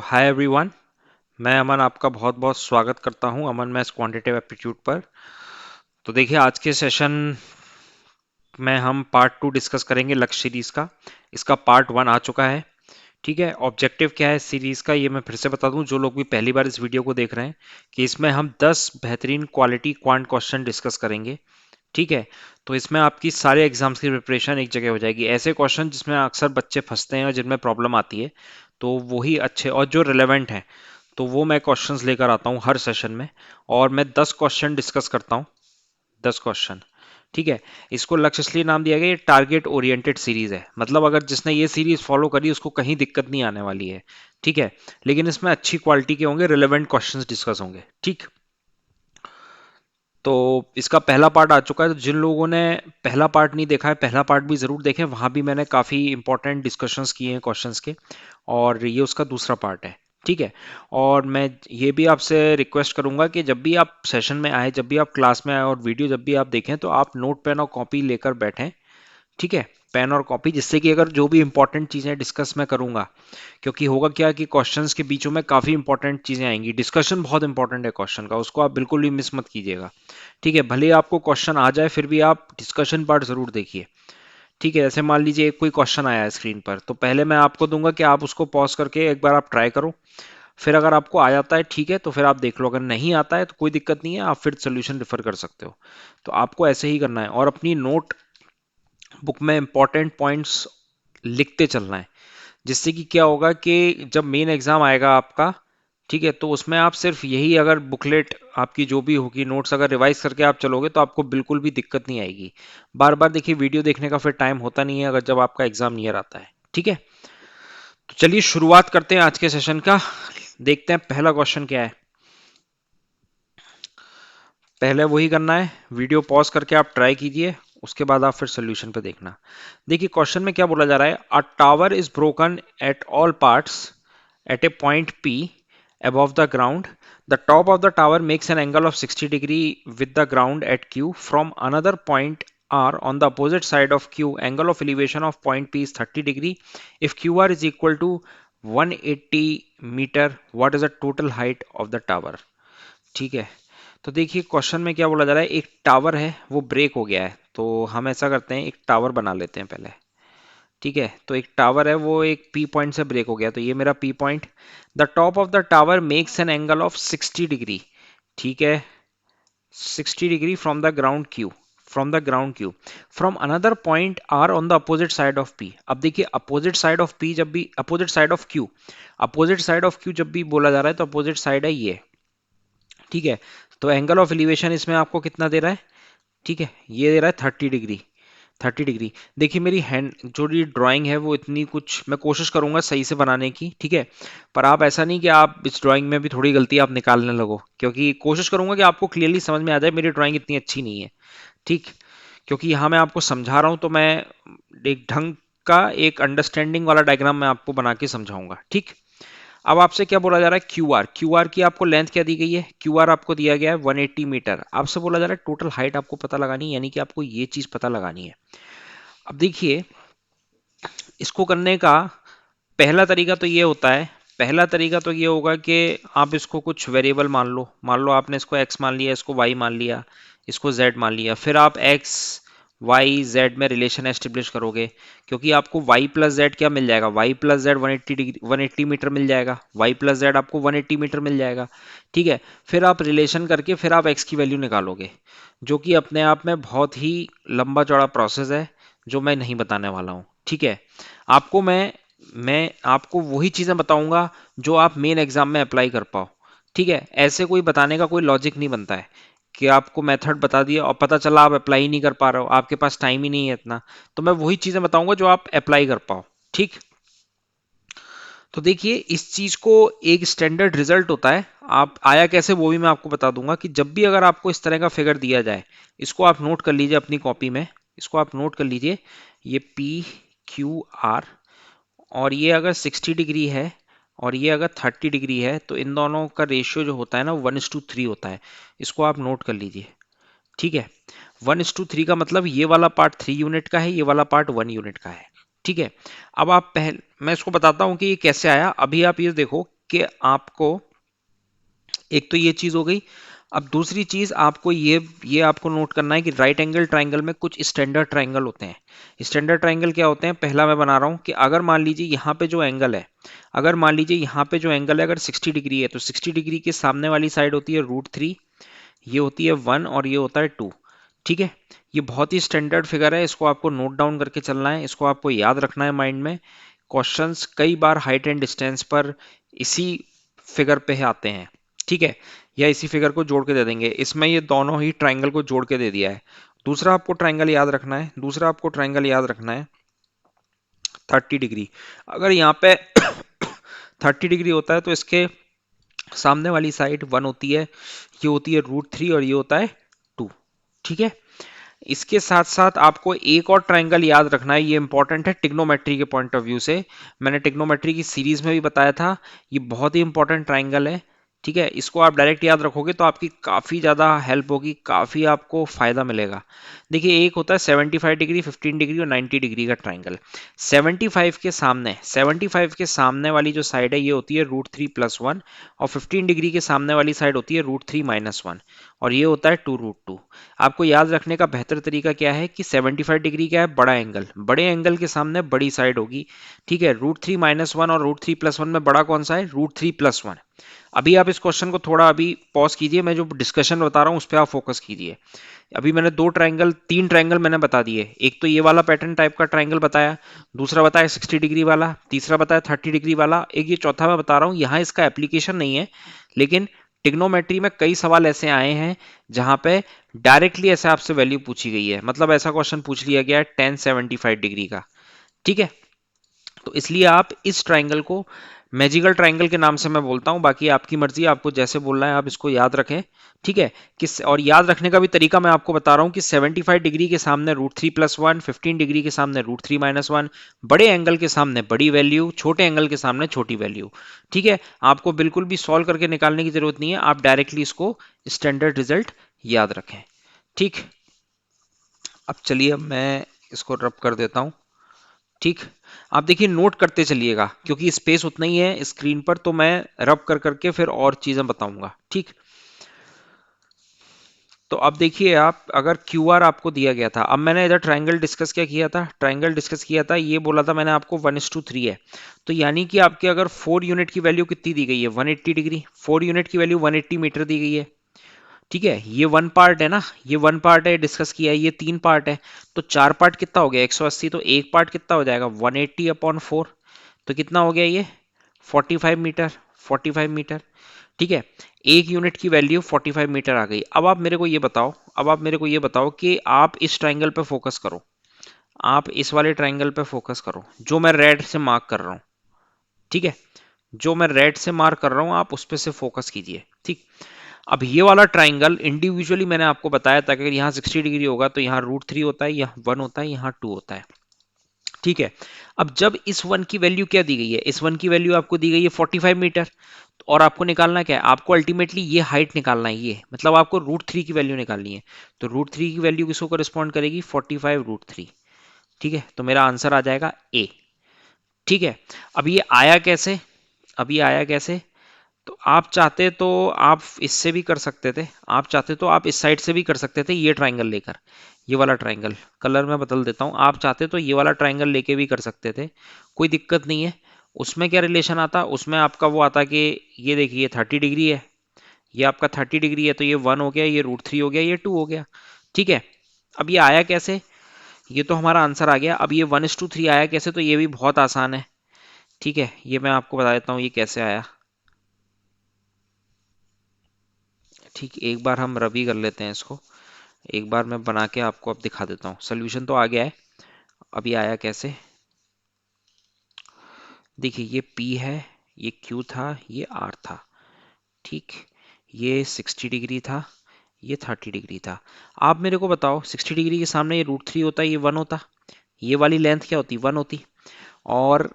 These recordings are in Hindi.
Hi everyone. मैं अमन आपका बहुत बहुत स्वागत करता हूं अमन मैथ्स क्वांटिटेटिव एप्टीट्यूड पर। तो देखिए, आज के सेशन में हम पार्ट 2 डिस्कस करेंगे लक्ष्य सीरीज का। इसका पार्ट 1 आ चुका है। ठीक है, ऑब्जेक्टिव क्या है सीरीज का ये मैं फिर से बता दूं, जो लोग भी पहली बार इस वीडियो को देख रहे हैं, कि इसमें हम 10 बेहतरीन क्वालिटी क्वांट क्वेश्चन डिस्कस करेंगे। ठीक है, तो इसमें आपकी सारे एग्जाम्स की प्रिपरेशन एक जगह हो जाएगी। ऐसे क्वेश्चन जिसमें अक्सर बच्चे फंसते हैं और जिनमें प्रॉब्लम आती है, तो वही अच्छे और जो रिलेवेंट हैं, तो वो मैं क्वेश्चंस लेकर आता हूँ हर सेशन में। और मैं 10 क्वेश्चन डिस्कस करता हूँ, 10 क्वेश्चन। ठीक है, इसको लक्ष्य इसलिए नाम दिया गया, ये टारगेट ओरिएंटेड सीरीज है। मतलब अगर जिसने ये सीरीज फॉलो करी उसको कहीं दिक्कत नहीं आने वाली है। ठीक है, लेकिन इसमें अच्छी क्वालिटी के होंगे, रिलेवेंट क्वेश्चंस डिस्कस होंगे। ठीक, तो इसका पहला पार्ट आ चुका है। तो जिन लोगों ने पहला पार्ट नहीं देखा है, पहला पार्ट भी जरूर देखें, वहां भी मैंने काफी इंपॉर्टेंट डिस्कशंस किए हैं क्वेश्चंस के। और ये उसका दूसरा पार्ट है। ठीक है, और मैं ये भी आपसे रिक्वेस्ट करूंगा कि जब भी आप सेशन में आए, जब भी आप क्लास में आए और वीडियो जब भी आप देखें, तो आप नोट पेन और कॉपी लेकर बैठें। ठीक है, पेन और कॉपी, जिससे कि अगर जो भी इंपॉर्टेंट चीजें डिस्कस मैं करूंगा, क्योंकि होगा क्या कि क्वेश्चंस के बीचों में काफी इंपॉर्टेंट चीजें आएंगी। डिस्कशन बहुत इंपॉर्टेंट है क्वेश्चन का, उसको आप बिल्कुल भी मिस मत कीजिएगा। ठीक है, भले ही आपको क्वेश्चन आ जाए फिर भी आप डिस्कशन पार्ट जरूर देखिए। ठीक है, जैसे मान लीजिए एक कोई क्वेश्चन आया है स्क्रीन पर, तो पहले मैं आपको दूंगा कि आप उसको पॉज करके एक बार आप ट्राई करो। फिर अगर आपको आ जाता है ठीक है, तो फिर आप देख लो। अगर नहीं आता है तो कोई दिक्कत नहीं है, आप फिर सोल्यूशन रेफर कर सकते हो। तो आपको ऐसे ही करना है और अपनी नोट बुक में इंपॉर्टेंट पॉइंट्स लिखते चलना है। जिससे कि क्या होगा कि जब मेन एग्जाम आएगा आपका, ठीक है, तो उसमें आप सिर्फ यही अगर बुकलेट आपकी जो भी होगी, नोट्स अगर रिवाइज करके आप चलोगे, तो आपको बिल्कुल भी दिक्कत नहीं आएगी। बार बार देखिए, वीडियो देखने का फिर टाइम होता नहीं है अगर जब आपका एग्जाम नियर आता है। ठीक है, तो चलिए शुरुआत करते हैं आज के सेशन का। देखते हैं पहला क्वेश्चन क्या है। पहले वही करना है, वीडियो पॉज करके आप ट्राई कीजिए, उसके बाद आप फिर सोल्यूशन पे देखना। देखिए क्वेश्चन में क्या बोला जा रहा है, अ tower is broken at all parts at a point P above the ground. The top of the tower makes an angle of 60 degree with the ground at Q. From another point R on the opposite side of Q, angle of elevation of point P is 30 degree. If QR is equal to 180 meter, what is the total height of the tower? ठीक है, तो देखिए क्वेश्चन में क्या बोला जा रहा है, एक टावर है वो ब्रेक हो गया है। तो हम ऐसा करते हैं, एक टावर बना लेते हैं पहले। ठीक है, तो एक टावर है वो एक पी पॉइंट से ब्रेक हो गया, तो ये मेरा P point. The top of the tower makes an angle of 60 degree. ठीक है, 60 degree from the ground Q, from the ground Q, from another point R on the opposite side of P. अब देखिए अपोजिट साइड ऑफ पी जब भी, opposite side of Q, opposite side of Q जब भी बोला जा रहा है, तो अपोजिट साइड है ये। ठीक है, तो एंगल ऑफ एलिवेशन इसमें आपको कितना दे रहा है, ठीक है, ये दे रहा है 30 डिग्री। 30 डिग्री। देखिए मेरी हैंड जो ये ड्राइंग है वो इतनी कुछ, मैं कोशिश करूंगा सही से बनाने की। ठीक है, पर आप ऐसा नहीं कि आप इस ड्राइंग में भी थोड़ी गलती आप निकालने लगो, क्योंकि कोशिश करूंगा कि आपको क्लियरली समझ में आ जाए मेरी ड्राइंग इतनी अच्छी नहीं है। ठीक, क्योंकि यहाँ मैं आपको समझा रहा हूँ, तो मैं एक ढंग का एक अंडरस्टैंडिंग वाला डायग्राम मैं आपको बना के समझाऊंगा। ठीक, अब आपसे क्या बोला जा रहा है, क्यू आर, क्यू आर की आपको लेंथ क्या दी गई है, क्यू आर आपको दिया गया है 180 मीटर। आपसे बोला जा रहा है टोटल हाइट आपको पता लगानी है, यानी कि आपको ये चीज पता लगानी है। अब देखिए, इसको करने का पहला तरीका तो ये होता है, पहला तरीका तो ये होगा कि आप इसको कुछ वेरिएबल मान लो आपने इसको x मान लिया, इसको y मान लिया, इसको z मान लिया। फिर आप x y z में रिलेशन एस्टेब्लिश करोगे, क्योंकि आपको y प्लस जेड क्या मिल जाएगा, y plus Z 180 degree, 180 metre मिल जाएगा, y प्लस जेड आपको 180 मीटर मिल जाएगा। ठीक है, फिर आप रिलेशन करके फिर आप x की वैल्यू निकालोगे, जो कि अपने आप में बहुत ही लंबा चौड़ा प्रोसेस है, जो मैं नहीं बताने वाला हूँ। ठीक है, आपको मैं आपको वही चीजें बताऊंगा जो आप मेन एग्जाम में अप्लाई कर पाओ। ठीक है, ऐसे कोई बताने का कोई लॉजिक नहीं बनता है कि आपको मेथड बता दिया और पता चला आप अप्लाई नहीं कर पा रहे हो, आपके पास टाइम ही नहीं है इतना। तो मैं वही चीजें बताऊंगा जो आप अप्लाई कर पाओ। ठीक, तो देखिए इस चीज को एक स्टैंडर्ड रिजल्ट होता है, आप आया कैसे वो भी मैं आपको बता दूंगा, कि जब भी अगर आपको इस तरह का फिगर दिया जाए, इसको आप नोट कर लीजिए अपनी कॉपी में, इसको आप नोट कर लीजिए, ये पी क्यू आर, और ये अगर 60 डिग्री है और ये अगर 30 डिग्री है, तो इन दोनों का रेशियो जो होता है ना, 1:3 होता है। इसको आप नोट कर लीजिए। ठीक है, 1:3 का मतलब ये वाला पार्ट 3 यूनिट का है, ये वाला पार्ट 1 यूनिट का है। ठीक है। अब आप मैं इसको बताता हूं कि ये कैसे आया। अभी आप ये देखो कि आपको एक तो ये चीज हो गई। अब दूसरी चीज आपको ये आपको नोट करना है कि राइट एंगल ट्राइंगल में कुछ स्टैंडर्ड ट्राइंगल होते हैं। स्टैंडर्ड ट्राइंगल क्या होते हैं, पहला मैं बना रहा हूं कि अगर मान लीजिए यहाँ पे जो एंगल है, अगर मान लीजिए यहाँ पे जो एंगल है अगर 60 डिग्री है, तो 60 डिग्री के सामने वाली साइड होती है √3, ये होती है 1 और ये होता है 2। ठीक है, ये बहुत ही स्टैंडर्ड फिगर है, इसको आपको नोट डाउन करके चलना है, इसको आपको याद रखना है माइंड में। क्वेश्चंस कई बार हाइट एंड डिस्टेंस पर इसी फिगर पे आते हैं। ठीक है, या इसी फिगर को जोड़ के दे देंगे। इसमें ये दोनों ही ट्राइंगल को जोड़ के दे दिया है। दूसरा आपको ट्राइंगल याद रखना है, दूसरा आपको ट्राइंगल याद रखना है 30 डिग्री। अगर यहाँ पे 30 डिग्री होता है तो इसके सामने वाली साइड 1 होती है, ये होती है √3 और ये होता है 2। ठीक है, इसके साथ साथ आपको एक और ट्राइंगल याद रखना है, ये इंपॉर्टेंट है टिग्नोमेट्री के पॉइंट ऑफ व्यू से। मैंने टिग्नोमेट्री की सीरीज में भी बताया था, ये बहुत ही इंपॉर्टेंट ट्राइंगल है। ठीक है, इसको आप डायरेक्ट याद रखोगे तो आपकी काफी ज्यादा हेल्प होगी, काफी आपको फायदा मिलेगा। देखिए, एक होता है 75 डिग्री, 15 डिग्री और 90 डिग्री का ट्राइंगल। 75 के सामने वाली जो साइड है ये होती है √3+1, और 15 डिग्री के सामने वाली साइड होती है √3-1, और ये होता है 2√2। आपको याद रखने का बेहतर तरीका क्या है कि 75 डिग्री क्या है, बड़ा एंगल, बड़े एंगल के सामने बड़ी साइड होगी। ठीक है, √3-1 और √3+1 में बड़ा कौन सा है, √3+1। अभी आप इस क्वेश्चन को थोड़ा अभी पॉज कीजिए, मैं जो डिस्कशन बता रहा हूं उस पर आप फोकस कीजिए। अभी मैंने तीन ट्राइंगल मैंने बता दिए। एक तो ये वाला पैटर्न टाइप का ट्राइंगल बताया, दूसरा बताया 60 डिग्री वाला, तीसरा बताया 30 डिग्री वाला, एक ये चौथा मैं बता रहा हूं। यहाँ इसका एप्लीकेशन नहीं है, लेकिन टिग्नोमेट्री में कई सवाल ऐसे आए हैं जहां पे डायरेक्टली ऐसे आपसे वैल्यू पूछी गई है, मतलब ऐसा क्वेश्चन पूछ लिया गया है 1075 डिग्री का। ठीक है, तो इसलिए आप इस ट्राइंगल को मैजिकल ट्राइंगल के नाम से मैं बोलता हूं, बाकी आपकी मर्जी, आपको जैसे बोलना है आप इसको याद रखें। ठीक है, किस और याद रखने का भी तरीका मैं आपको बता रहा हूं कि 75 डिग्री के सामने √3+1, 15 डिग्री के सामने √3-1, बड़े एंगल के सामने बड़ी वैल्यू, छोटे एंगल के सामने छोटी वैल्यू। ठीक है, आपको बिल्कुल भी सॉल्व करके निकालने की जरूरत नहीं है, आप डायरेक्टली इसको स्टैंडर्ड रिजल्ट याद रखें। ठीक, अब चलिए मैं इसको रब कर देता हूं। ठीक, आप देखिए नोट करते चलिएगा क्योंकि स्पेस उतना ही है स्क्रीन पर, तो मैं रब कर करके फिर और चीजें बताऊंगा। ठीक, तो अब देखिए, आप अगर QR आपको दिया गया था, अब मैंने इधर ट्राइंगल डिस्कस क्या किया था, ट्राइंगल डिस्कस किया था, ये बोला था मैंने आपको 1:3 है। तो यानी कि आपके अगर 4 यूनिट की वैल्यू कितनी दी गई है, 180 डिग्री, 4 यूनिट की वैल्यू 180 मीटर दी गई है। ठीक है, ये वन पार्ट है ना, ये वन पार्ट है, डिस्कस किया है, ये 3 पार्ट है, तो 4 पार्ट कितना हो गया 180, तो एक पार्ट कितना हो जाएगा 180/4, तो कितना हो गया ये 45 मीटर, 45 मीटर। ठीक है, एक यूनिट की वैल्यू 45 मीटर आ गई। अब आप मेरे को ये बताओ, अब आप मेरे को ये बताओ कि आप इस ट्राइंगल पे फोकस करो, आप इस वाले ट्राइंगल पे फोकस करो जो मैं रेड से मार्क कर रहा हूं। ठीक है, जो मैं रेड से मार्क कर रहा हूं आप उस पे से फोकस कीजिए। ठीक, अब ये वाला ट्राइंगल इंडिविजुअली मैंने आपको बताया था कि अगर यहाँ 60 डिग्री होगा तो यहाँ √3 होता है, यहाँ 1 होता है, यहाँ 2 होता है। ठीक है, अब जब इस 1 की वैल्यू क्या दी गई है, इस 1 की वैल्यू आपको दी गई है 45 मीटर, और आपको निकालना क्या है, आपको अल्टीमेटली ये हाइट निकालना है, ये मतलब आपको √3 की वैल्यू निकालनी है। तो √3 की वैल्यू किसको करिस्पॉन्ड करेगी, 45√3। ठीक है, तो मेरा आंसर आ जाएगा ए। ठीक है, अब ये आया कैसे, अब ये आया कैसे, तो आप चाहते तो आप इससे भी कर सकते थे, आप चाहते तो आप इस साइड से भी कर सकते थे, ये ट्राइंगल लेकर, ये वाला ट्राइंगल, कलर मैं बदल देता हूं, आप चाहते तो ये वाला ट्राइंगल लेके भी कर सकते थे, कोई दिक्कत नहीं है। उसमें क्या रिलेशन आता, उसमें आपका वो आता कि ये देखिए 30 डिग्री है, ये आपका 30 डिग्री है, तो ये 1 हो गया, ये √3 हो गया, ये 2 हो गया। ठीक है, अब ये आया कैसे, ये तो हमारा आंसर आ गया। अब ये 1:3 आया कैसे, तो ये भी बहुत आसान है। ठीक है, ये मैं आपको बता देता हूँ ये कैसे आया। ठीक, एक बार हम रवि कर लेते हैं इसको, एक बार मैं बना के आपको अब दिखा देता हूँ। सोल्यूशन तो आ गया है, अभी आया कैसे, देखिए ये P है, ये Q था, ये R था। ठीक, ये 60 डिग्री था, ये 30 डिग्री था। आप मेरे को बताओ 60 डिग्री के सामने ये √3 होता, ये 1 होता, ये वाली लेंथ क्या होती 1 होती, और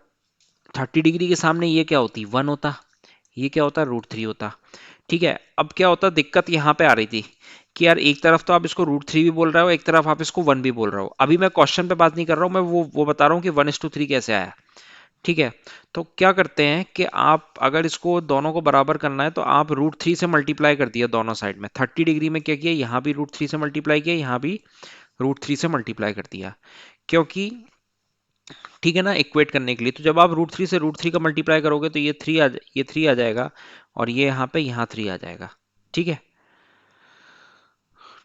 30 डिग्री के सामने ये क्या होती 1 होता, ये क्या होता, √3 होता। ठीक है, अब क्या होता, दिक्कत यहाँ पे आ रही थी कि यार एक तरफ तो आप इसको √3 भी बोल रहे हो, एक तरफ आप इसको 1 भी बोल रहे हो। अभी मैं क्वेश्चन पे बात नहीं कर रहा हूँ, मैं वो बता रहा हूँ कि 1:3 कैसे आया। ठीक है, तो क्या करते हैं कि आप अगर इसको दोनों को बराबर करना है तो आप √3 से मल्टीप्लाई कर दिया दोनों साइड में। 30 डिग्री में क्या किया, यहाँ भी √3 से मल्टीप्लाई किया, यहाँ भी √3 से मल्टीप्लाई कर दिया, क्योंकि ठीक है ना, इक्वेट करने के लिए। तो जब आप √3 से √3 का मल्टीप्लाई करोगे तो ये 3 आ जाएगा, और ये यहाँ 3 आ जाएगा। ठीक है,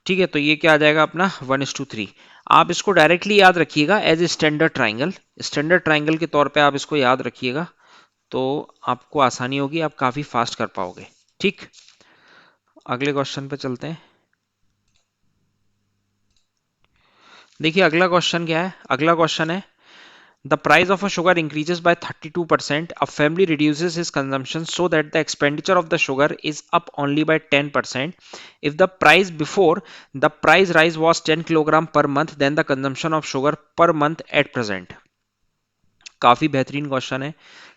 ठीक है, तो ये क्या आ जाएगा अपना 1:3। आप इसको डायरेक्टली याद रखिएगा as a standard triangle, standard triangle के तौर पे आप इसको याद रखिएगा, तो आपको आसानी होगी, आप काफी फास्ट कर पाओगे। ठीक, अगले क्वेश्चन पे चलते हैं। देखिए अगला क्वेश्चन क्या है, अगला क्वेश्चन है the price of a sugar increases by 32%, a family reduces its consumption so that the expenditure of the sugar is up only by 10%. If the price before the price rise was 10 kilogram per month, then the consumption of sugar per month at present। काफी बेहतरीन क्वेश्चन है।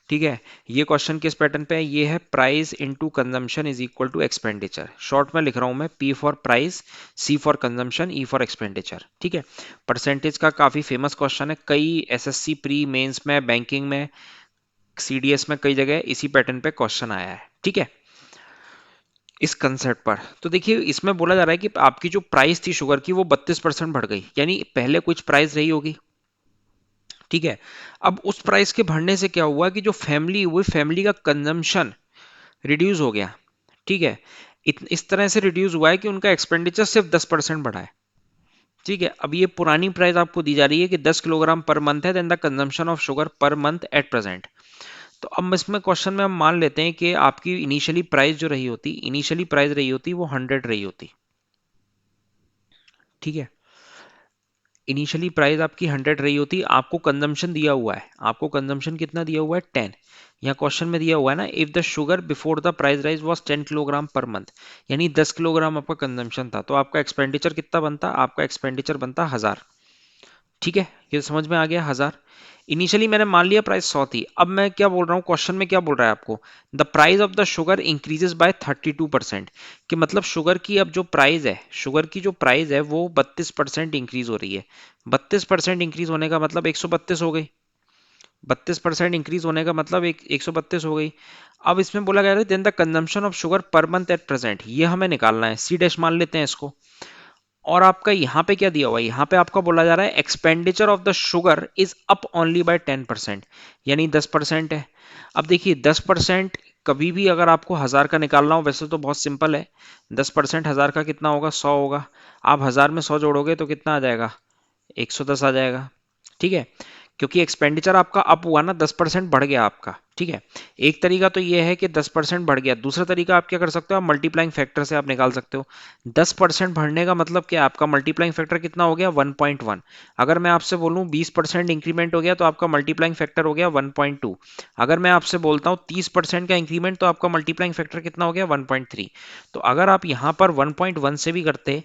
ठीक है, ये क्वेश्चन किस पैटर्न पे है, ये है price into consumption is equal to expenditure. Short में लिख रहा हूं मैं, P for price, C for consumption, E for expenditure. ठीक है, परसेंटेज का काफी फेमस क्वेश्चन है, कई एसएससी प्री मेंस में, बैंकिंग में, सीडीएस में, कई जगह इसी पैटर्न पे क्वेश्चन आया है। ठीक है, इस कंसेप्ट पर तो देखिए इसमें बोला जा रहा है कि आपकी जो प्राइस थी शुगर की वो 32% बढ़ गई, यानी पहले कुछ प्राइस रही होगी। ठीक है, अब उस प्राइस के बढ़ने से क्या हुआ कि जो फैमिली हुई, फैमिली का कंजम्पशन रिड्यूस हो गया। ठीक है, इस तरह से रिड्यूस हुआ है कि उनका एक्सपेंडिचर सिर्फ 10% बढ़ा है। ठीक है, अब ये पुरानी प्राइस आपको दी जा रही है कि 10 किलोग्राम पर मंथ है, then the consumption of sugar per month at present. तो अब इसमें क्वेश्चन में हम मान लेते हैं कि आपकी इनिशियली प्राइस जो रही होती, इनिशियली प्राइस रही होती वो 100 रही होती। ठीक है, इनिशियली प्राइस आपकी 100 रही होती, आपको कंजम्पशन दिया हुआ है, आपको कंजम्पशन कितना दिया हुआ है, 10। यहाँ क्वेश्चन में दिया हुआ है ना, if the sugar before the price rise was 10 kilogram per month, यानी 10 किलोग्राम आपका कंजम्पशन था, तो आपका एक्सपेंडिचर कितना बनता, आपका एक्सपेंडिचर बनता 1000। ठीक है, ये समझ में आ गया, 1000। इनिशियली मैंने मान लिया प्राइस 100 थी, अब मैं क्या बोल रहा हूँ, क्वेश्चन में क्या बोल रहा है आपको, the price of the sugar increases by 32%, कि मतलब शुगर की अब जो प्राइस है, शुगर की जो प्राइस है वो 32% इंक्रीज हो रही है। 32% इंक्रीज होने का मतलब 132 हो गई, 32% इंक्रीज होने का मतलब 132 हो गई। अब इसमें बोला गया है then the consumption of sugar per month at present, ये हमें निकालना है, सी डैश मान लेते हैं इसको। और आपका यहाँ पे क्या दिया हुआ है, यहाँ पे आपका बोला जा रहा है expenditure of the sugar is up only by 10%, यानी 10% है। अब देखिए 10% कभी भी अगर आपको 1000 का निकालना हो, वैसे तो बहुत सिंपल है, 10% 1000 का कितना होगा, 100 होगा। आप 1000 में 100 जोड़ोगे तो कितना आ जाएगा, 110 आ जाएगा। ठीक है, क्योंकि एक्सपेंडिचर आपका अप हुआ ना, 10% बढ़ गया आपका। ठीक है, एक तरीका तो ये है कि 10% बढ़ गया, दूसरा तरीका आप क्या कर सकते हो, आप मल्टीप्लाइंग फैक्टर से आप निकाल सकते हो। 10% बढ़ने का मतलब क्या, आपका मल्टीप्लाइंग फैक्टर कितना हो गया, 1.1। अगर मैं आपसे बोलूं 20% इंक्रीमेंट हो गया तो आपका मल्टीप्लाइंग फैक्टर हो गया 1.2। अगर मैं आपसे बोलता हूं 30% का इंक्रीमेंट तो आपका मल्टीप्लाइंग फैक्टर कितना हो गया, 1.3। तो अगर आप यहां पर 1.1 से भी करते,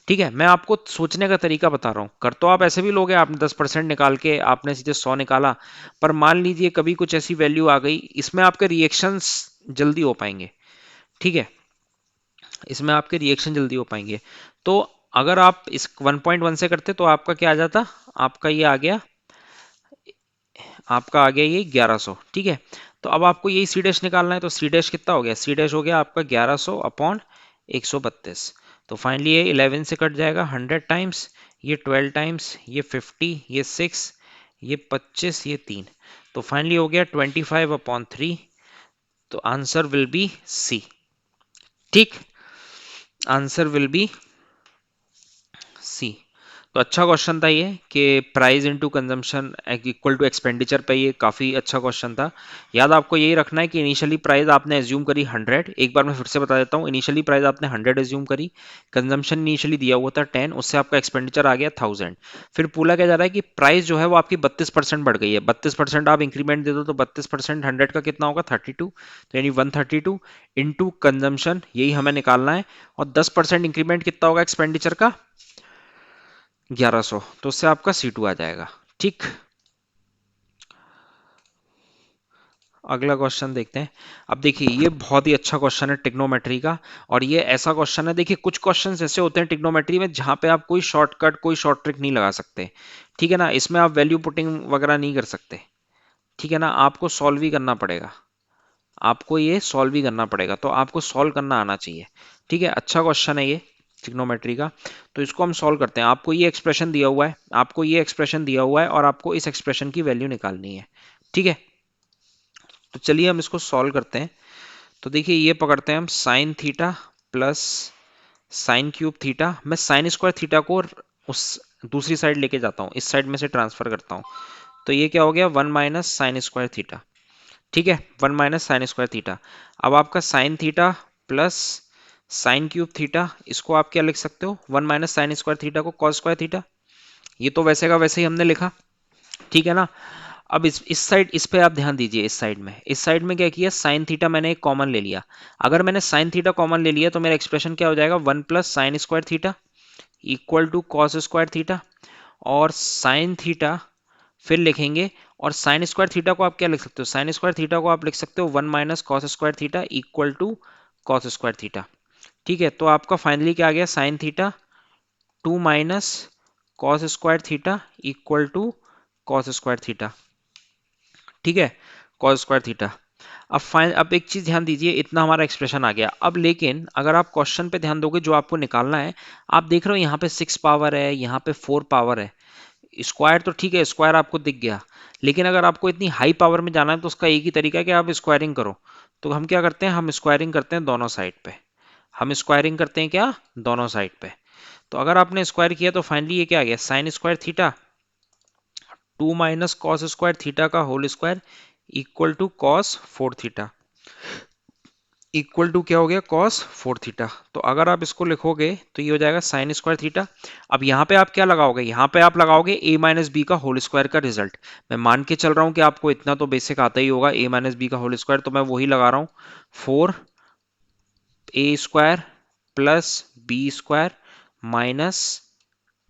ठीक है, मैं आपको सोचने का तरीका बता रहा हूं, कर तो आप ऐसे भी लोगे, आपने 10% निकाल के आपने सीधे 100 निकाला, पर मान लीजिए कभी कुछ ऐसी वैल्यू आ गई, इसमें आपके रिएक्शंस जल्दी हो पाएंगे। ठीक है, इसमें आपके रिएक्शन जल्दी हो पाएंगे। तो अगर आप इस 1.1 से करते तो आपका क्या आ जाता, आपका ये आ गया, आपका आ गया ये 1100। ठीक है, तो अब आपको यही सी डैश निकालना है, तो सी डैश कितना हो गया, सी डैश हो गया आपका 1100 अपॉन 132। तो फाइनली ये 11 से कट जाएगा 100 टाइम्स, ये 12 टाइम्स, ये 50, ये 6, ये 25, ये 3। तो फाइनली हो गया 25/3। तो आंसर विल बी सी। ठीक, आंसर विल बी सी। तो अच्छा क्वेश्चन था ये कि price into consumption equal to expenditure पे, ये काफी अच्छा क्वेश्चन था। याद आपको यही रखना है कि इनिशियली प्राइस आपने एज्यूम करी 100, एक बार मैं फिर से बता देता हूँ, इनिशियली प्राइस आपने 100 एज्यूम करी, कंजम्पशन इनिशियली दिया हुआ था 10, उससे आपका एक्सपेंडिचर आ गया 1000। फिर पूरा क्या जा रहा है कि प्राइस जो है वो आपकी 32% बढ़ गई है, 32% आप इंक्रीमेंट दे दो तो 32% 100 का कितना होगा, 32, तो यानी 132 इंटू कंजम्पशन, यही हमें निकालना है। और 10% इंक्रीमेंट कितना होगा एक्सपेंडिचर का, 1100, तो उससे आपका C2 आ जाएगा। ठीक, अगला क्वेश्चन देखते हैं। अब देखिए ये बहुत ही अच्छा क्वेश्चन है ट्रिग्नोमेट्री का, और ये ऐसा क्वेश्चन है, देखिए कुछ क्वेश्चंस ऐसे होते हैं ट्रिग्नोमेट्री में जहां पे आप कोई शॉर्टकट कोई शॉर्ट ट्रिक नहीं लगा सकते, ठीक है ना, इसमें आप वैल्यू पुटिंग वगैरह नहीं कर सकते, ठीक है ना, आपको सॉल्व ही करना पड़ेगा, आपको ये सॉल्व ही करना पड़ेगा, तो आपको सॉल्व करना आना चाहिए, ठीक है। अच्छा क्वेश्चन है ये ट्रिग्नोमेट्री का, तो इसको हम सॉल्व करते हैं। आपको ये एक्सप्रेशन दिया हुआ है, आपको ये एक्सप्रेशन दिया हुआ है, और आपको इस एक्सप्रेशन की वैल्यू निकालनी है, ठीक है। तो चलिए हम इसको सॉल्व करते हैं। तो देखिए ये पकड़ते हैं हम sine theta plus sine cube theta, मैं साइन स्क्वायर थीटा को उस दूसरी साइड लेके जाता हूँ, इस साइड में से ट्रांसफर करता हूँ, तो ये क्या हो गया, one minus sign square theta, ठीक है, one minus sign square theta. अब आपका sine theta plus sine cube theta, इसको आप क्या लिख सकते हो, one minus sign square theta को कॉस स्क्वायर थीटा, ये तो वैसे का वैसे ही हमने लिखा, ठीक है ना। अब इस साइड, इस पे आप ध्यान दीजिए, इस साइड में क्या किया, साइन थीटा मैंने एक कॉमन ले लिया, अगर मैंने साइन थीटा कॉमन ले लिया तो मेरा एक्सप्रेशन क्या हो जाएगा, one plus sine square theta equal to cos square theta, और साइन थीटा फिर लिखेंगे, और साइन स्क्वायर थीटा को आप क्या लिख सकते हो, साइन स्क्वायर थीटा को आप लिख सकते हो one minus cos square theta equal to cos square theta, ठीक है। तो आपका फाइनली क्या आ गया, sine theta two minus cos square theta equal to cos square theta, ठीक है, कॉस स्क्वायर थीटा। अब एक चीज ध्यान दीजिए, इतना हमारा एक्सप्रेशन आ गया। अब लेकिन अगर आप क्वेश्चन पे ध्यान दोगे जो आपको निकालना है, आप देख रहे हो यहाँ पे सिक्स पावर है, यहाँ पे फोर पावर है, स्क्वायर तो ठीक है, स्क्वायर आपको दिख गया, लेकिन अगर आपको इतनी हाई पावर में जाना है तो उसका एक ही तरीका है कि आप स्क्वायरिंग करो। तो हम क्या करते हैं, हम स्क्वायरिंग करते हैं दोनों साइड पे, हम स्क्वायरिंग करते हैं क्या, दोनों साइड पे। तो अगर आपने स्क्वायर किया तो फाइनली ये क्या आ गया, sine square theta two minus cos square theta का whole square equal to cos four theta, equal to क्या हो गया, कॉस फोर थीटा। तो अगर आप इसको लिखोगे तो ये हो जाएगा साइन स्क्वायर थीटा। अब यहाँ पे आप क्या लगाओगे, यहाँ पे आप लगाओगे a माइनस बी का होल स्क्वायर का रिजल्ट। मैं मान के चल रहा हूँ कि आपको इतना तो बेसिक आता ही होगा, a माइनस बी का होल स्क्वायर, तो मैं वही लगा रहा हूँ, four A square plus B square minus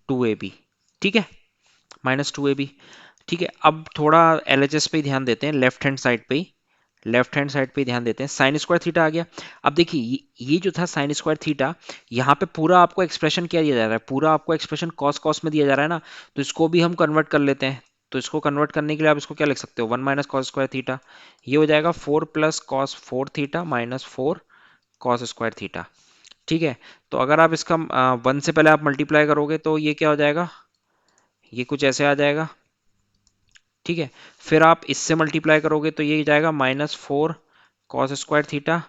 two A B, ठीक है, माइनस टू ए बी, ठीक है। अब थोड़ा एलएचएस पे ही ध्यान देते हैं, लेफ्ट हैंड साइड पे ही, लेफ्ट हैंड साइड पे ध्यान देते हैं, साइन स्क्वायर थीटा आ गया। अब देखिए ये जो था साइन स्क्वायर थीटा, यहाँ पे पूरा आपको एक्सप्रेशन क्या दिया जा रहा है, पूरा आपको एक्सप्रेशन कॉस कॉस में दिया जा रहा है ना, तो इसको भी हम कन्वर्ट कर लेते हैं। तो इसको कन्वर्ट करने के लिए आप इसको क्या लिख सकते हो, one minus cos square theta, ये हो जाएगा four plus cos four theta minus four cos square theta, ठीक है। तो अगर आप इसका वन से पहले आप मल्टीप्लाई करोगे तो ये क्या हो जाएगा, ये कुछ ऐसे आ जाएगा, ठीक है। फिर आप इससे मल्टीप्लाई करोगे तो ये जाएगा minus four cos square theta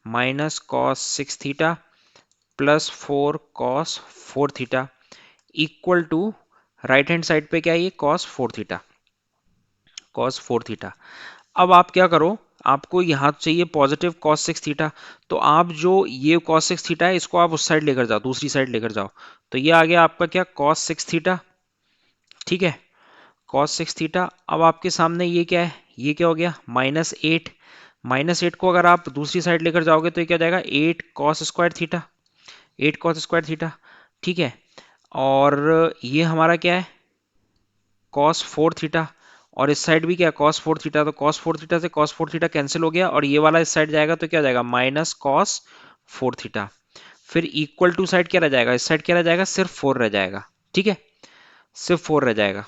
minus cos six theta plus four cos four theta equal to right hand side पे क्या है, ये cos four theta, cos four theta. अब आप क्या करो, आपको यहाँ चाहिए पॉजिटिव कॉस सिक्स थीटा, तो आप जो ये कॉस सिक्स थीटा है इसको आप उस साइड लेकर जाओ, दूसरी साइड लेकर जाओ, तो ये आ गया आपका क्या, कॉस सिक्स थीटा, ठीक है, कॉस सिक्स थीटा। अब आपके सामने ये क्या है, ये क्या हो गया, माइनस एट, माइनस एट को अगर आप दूसरी साइड लेकर जाओगे तो ये क्या हो जाएगा, eight cos square theta, eight cos square theta, ठीक है। और ये हमारा क्या है, कॉस फोर थीटा, और इस साइड भी क्या है, कॉस फोर थीटा, तो कॉस फोर थीटा से कॉस फोर थीटा कैंसिल हो गया, और ये वाला इस साइड जाएगा तो क्या हो जाएगा, माइनस कॉस फोर थीटा। फिर इक्वल टू साइड क्या रह जाएगा, इस साइड क्या रह जाएगा, सिर्फ फोर रह जाएगा, ठीक है, सिर्फ फोर रह जाएगा,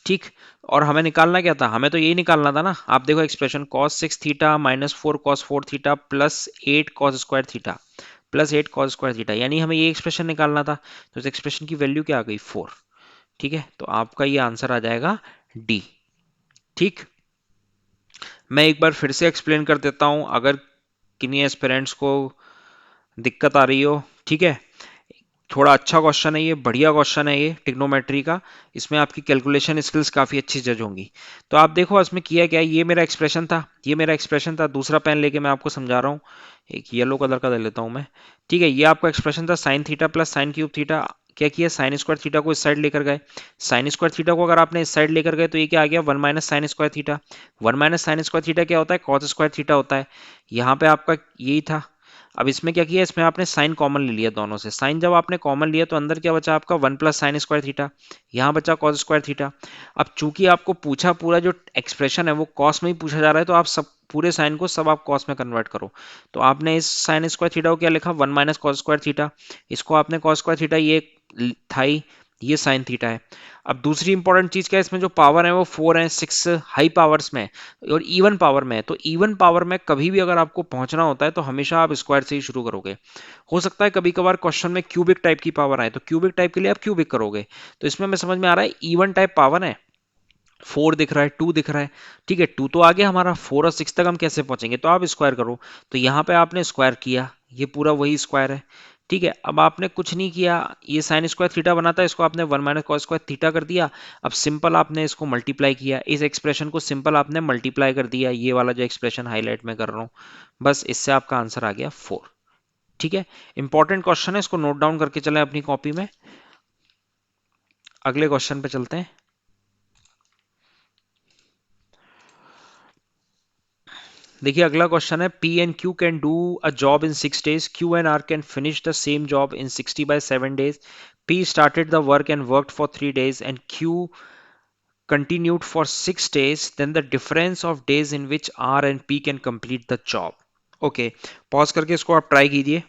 ठीक। और हमें निकालना क्या था, हमें तो यही निकालना था ना। आप देखो expression, cos six theta minus four cos four theta plus eight cos square theta plus eight cos square theta, यानी हमें ये एक्सप्रेशन निकालना था। तो इस एक्सप्रेशन की वैल्यू क्या आ गई, फोर, ठीक है। तो आपका ये आंसर आ जाएगा डी, ठीक। मैं एक बार फिर से एक्सप्लेन कर देता हूं, अगर किन्हीं एस्पिरेंट्स को दिक्कत आ रही हो, ठीक है। थोड़ा अच्छा क्वेश्चन है ये, बढ़िया क्वेश्चन है ये ट्रिग्नोमेट्री का, इसमें आपकी कैलकुलेशन स्किल्स काफ़ी अच्छी जज होंगी। तो आप देखो इसमें किया क्या है, ये मेरा एक्सप्रेशन था, ये मेरा एक्सप्रेशन था, दूसरा पेन लेके मैं आपको समझा रहा हूँ, एक येलो कलर का दे लेता हूँ मैं, ठीक है। ये आपका एक्सप्रेशन था sine theta plus sine cube theta, क्या किया, साइन स्क्वायर थीटा को इस साइड लेकर गए, साइन स्क्वायर थीटा को अगर आपने इस साइड लेकर गए तो ये क्या आ गया, one minus sign square theta, one minus sign square theta क्या होता है, कॉस स्क्वायर थीटा होता है, यहाँ पे आपका यही था। अब इसमें क्या किया, इसमें आपने साइन कॉमन ले लिया दोनों से। साइन जब आपने कॉमन लिया तो अंदर क्या बचा आपका 1 प्लस साइन स्क्वायर थीटा, यहाँ बचा कॉस स्क्वायर थीटा। अब चूंकि आपको पूछा पूरा जो एक्सप्रेशन है वो कॉस में ही पूछा जा रहा है, तो आप सब पूरे साइन को सब आप कॉस में कन्वर्ट करो। तो आपने इस साइन स्क्वायर थीटा को क्या लिखा, 1 माइनस कॉस स्क्वायर थीटा। इसको आपने कॉस स्क्वायर थीटा, ये था ही, ये साइन थीटा है। अब दूसरी इंपॉर्टेंट चीज क्या है, इसमें जो पावर है वो 4 है, 6 हाई पावर्स में और इवन पावर में है। तो इवन पावर में कभी भी अगर आपको पहुंचना होता है तो हमेशा आप स्क्वायर से ही शुरू करोगे। हो सकता है कभी कभार क्वेश्चन में क्यूबिक टाइप की पावर आए, तो क्यूबिक टाइप के लिए आप क्यूबिक करोगे। तो इसमें हमें समझ में आ रहा है इवन टाइप पावर है, 4 दिख रहा है, 2 दिख रहा है, ठीक है, 2 तो आ गया हमारा, 4 और 6 तक हम कैसे पहुंचेंगे, तो आप स्क्वायर करो। तो यहाँ पे आपने स्क्वायर किया, ये पूरा वही स्क्वायर है, ठीक है। अब आपने कुछ नहीं किया, ये साइन स्क्वायर थीटा बना था, इसको आपने 1 माइनस कॉस स्क्वायर थीटा कर दिया। अब सिंपल आपने इसको मल्टीप्लाई किया, इस एक्सप्रेशन को सिंपल आपने मल्टीप्लाई कर दिया, ये वाला जो एक्सप्रेशन हाईलाइट में कर रहा हूँ, बस इससे आपका आंसर आ गया 4। ठीक है, इंपॉर्टेंट क्वेश्चन है, इसको नोट डाउन करके चलें अपनी कॉपी में। अगले क्वेश्चन पे चलते हैं। देखिए अगला क्वेश्चन है, P and Q can do a job in 6 days, Q and R can finish the same job in 60/7 days। P started the work and worked for 3 days and Q continued for 6 days, then the difference of days in which R and P can complete the job। Okay, pause करके इसको आप ट्राई कीजिए।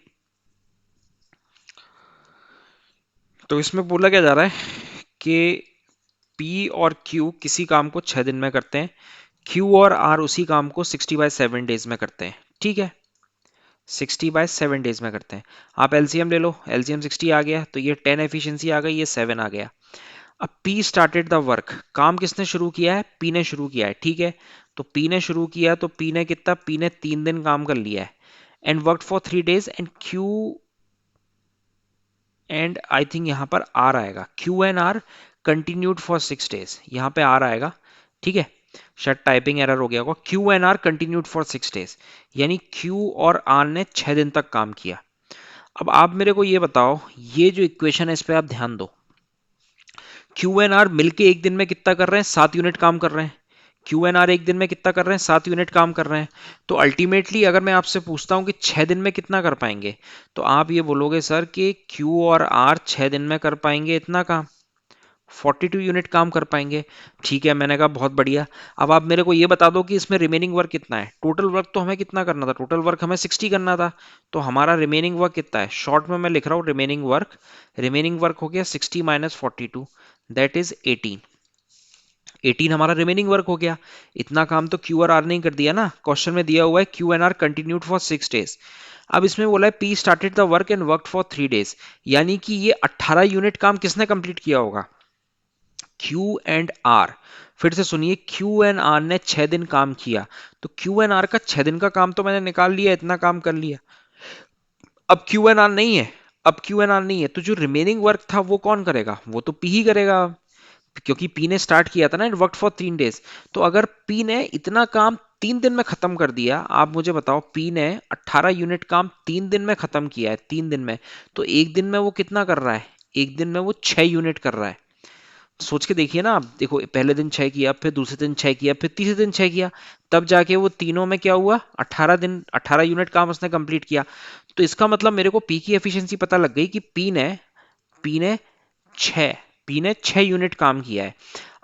तो इसमें बोला क्या जा रहा है कि P और Q किसी काम को 6 दिन में करते हैं, Q और R उसी काम को 60/7 days में करते हैं, ठीक है, 60/7 days में करते हैं। आप एलसीएम ले लो, एलसीएम 60 आ गया, तो ये 10 एफिशिएंसी आ गई, ये 7 आ गया। अब P स्टार्टेड द वर्क, काम किसने शुरू किया है, P ने शुरू किया है, ठीक है। तो P ने शुरू किया, तो P ने कितना, P ने 3 दिन काम कर लिया है, and work for 3 days and Q and I think यहाँ पर R आएगा, Q and R continued for 6 days, यहाँ पे R आएगा, ठीक है। शायद टाइपिंग एरर हो गया होगा, Q and R continued for 6 days, यानी Q और R ने 6 दिन तक काम किया। अब आप मेरे को ये बताओ, ये जो इक्वेशन है इस पे आप ध्यान दो, क्यू एन आर मिलके एक दिन में कितना कर रहे हैं, 7 यूनिट काम कर रहे हैं। क्यू एन आर एक दिन में कितना कर रहे हैं, 7 यूनिट काम कर रहे हैं। तो अल्टीमेटली अगर मैं आपसे पूछता हूं कि 6 दिन में कितना कर पाएंगे, तो आप ये बोलोगे सर कि क्यू और आर 6 दिन में कर पाएंगे इतना काम, 42 यूनिट काम कर पाएंगे। ठीक है, मैंने कहा बहुत बढ़िया। अब आप मेरे को ये बता दो कि इसमें रिमेनिंग वर्क कितना है। टोटल वर्क तो हमें कितना करना था, टोटल वर्क हमें 60 करना था, तो हमारा रिमेनिंग वर्क कितना है, शॉर्ट में मैं लिख रहा हूँ रिमेनिंग वर्क हो गया 60 माइनस 42, दैट इज 18। 18 हमारा रिमेनिंग वर्क हो गया। इतना काम तो क्यू और आर ने कर दिया ना, क्वेश्चन में दिया हुआ है Q and R continued for 6 days। अब इसमें बोला है P started the work and work for 3 days, यानी कि ये 18 यूनिट काम किसने कंप्लीट किया होगा, Q एंड R। फिर से सुनिए, Q एंड R ने 6 दिन काम किया, तो Q एंड R का 6 दिन का काम तो मैंने निकाल लिया, इतना काम कर लिया। अब Q एंड R नहीं है, अब Q एंड R नहीं है, तो जो रिमेनिंग वर्क था वो कौन करेगा, वो तो P ही करेगा, क्योंकि P ने स्टार्ट किया था ना, इट वर्क फॉर 3 days। तो अगर P ने इतना काम 3 दिन में खत्म कर दिया, आप मुझे बताओ P ने 18 यूनिट काम 3 दिन में खत्म किया है, 3 दिन में, तो एक दिन में वो कितना कर रहा है, एक दिन में वो 6 यूनिट कर रहा है। सोच के देखिए ना आप, देखो पहले दिन 6 किया, फिर दूसरे दिन 6 किया, फिर तीसरे दिन 6 किया, तब जाके वो तीनों में क्या हुआ, 18 दिन 18 यूनिट काम उसने कंप्लीट किया। तो इसका मतलब मेरे को पी की एफिशिएंसी पता लग गई कि पी ने 6 पी ने 6 यूनिट काम किया है।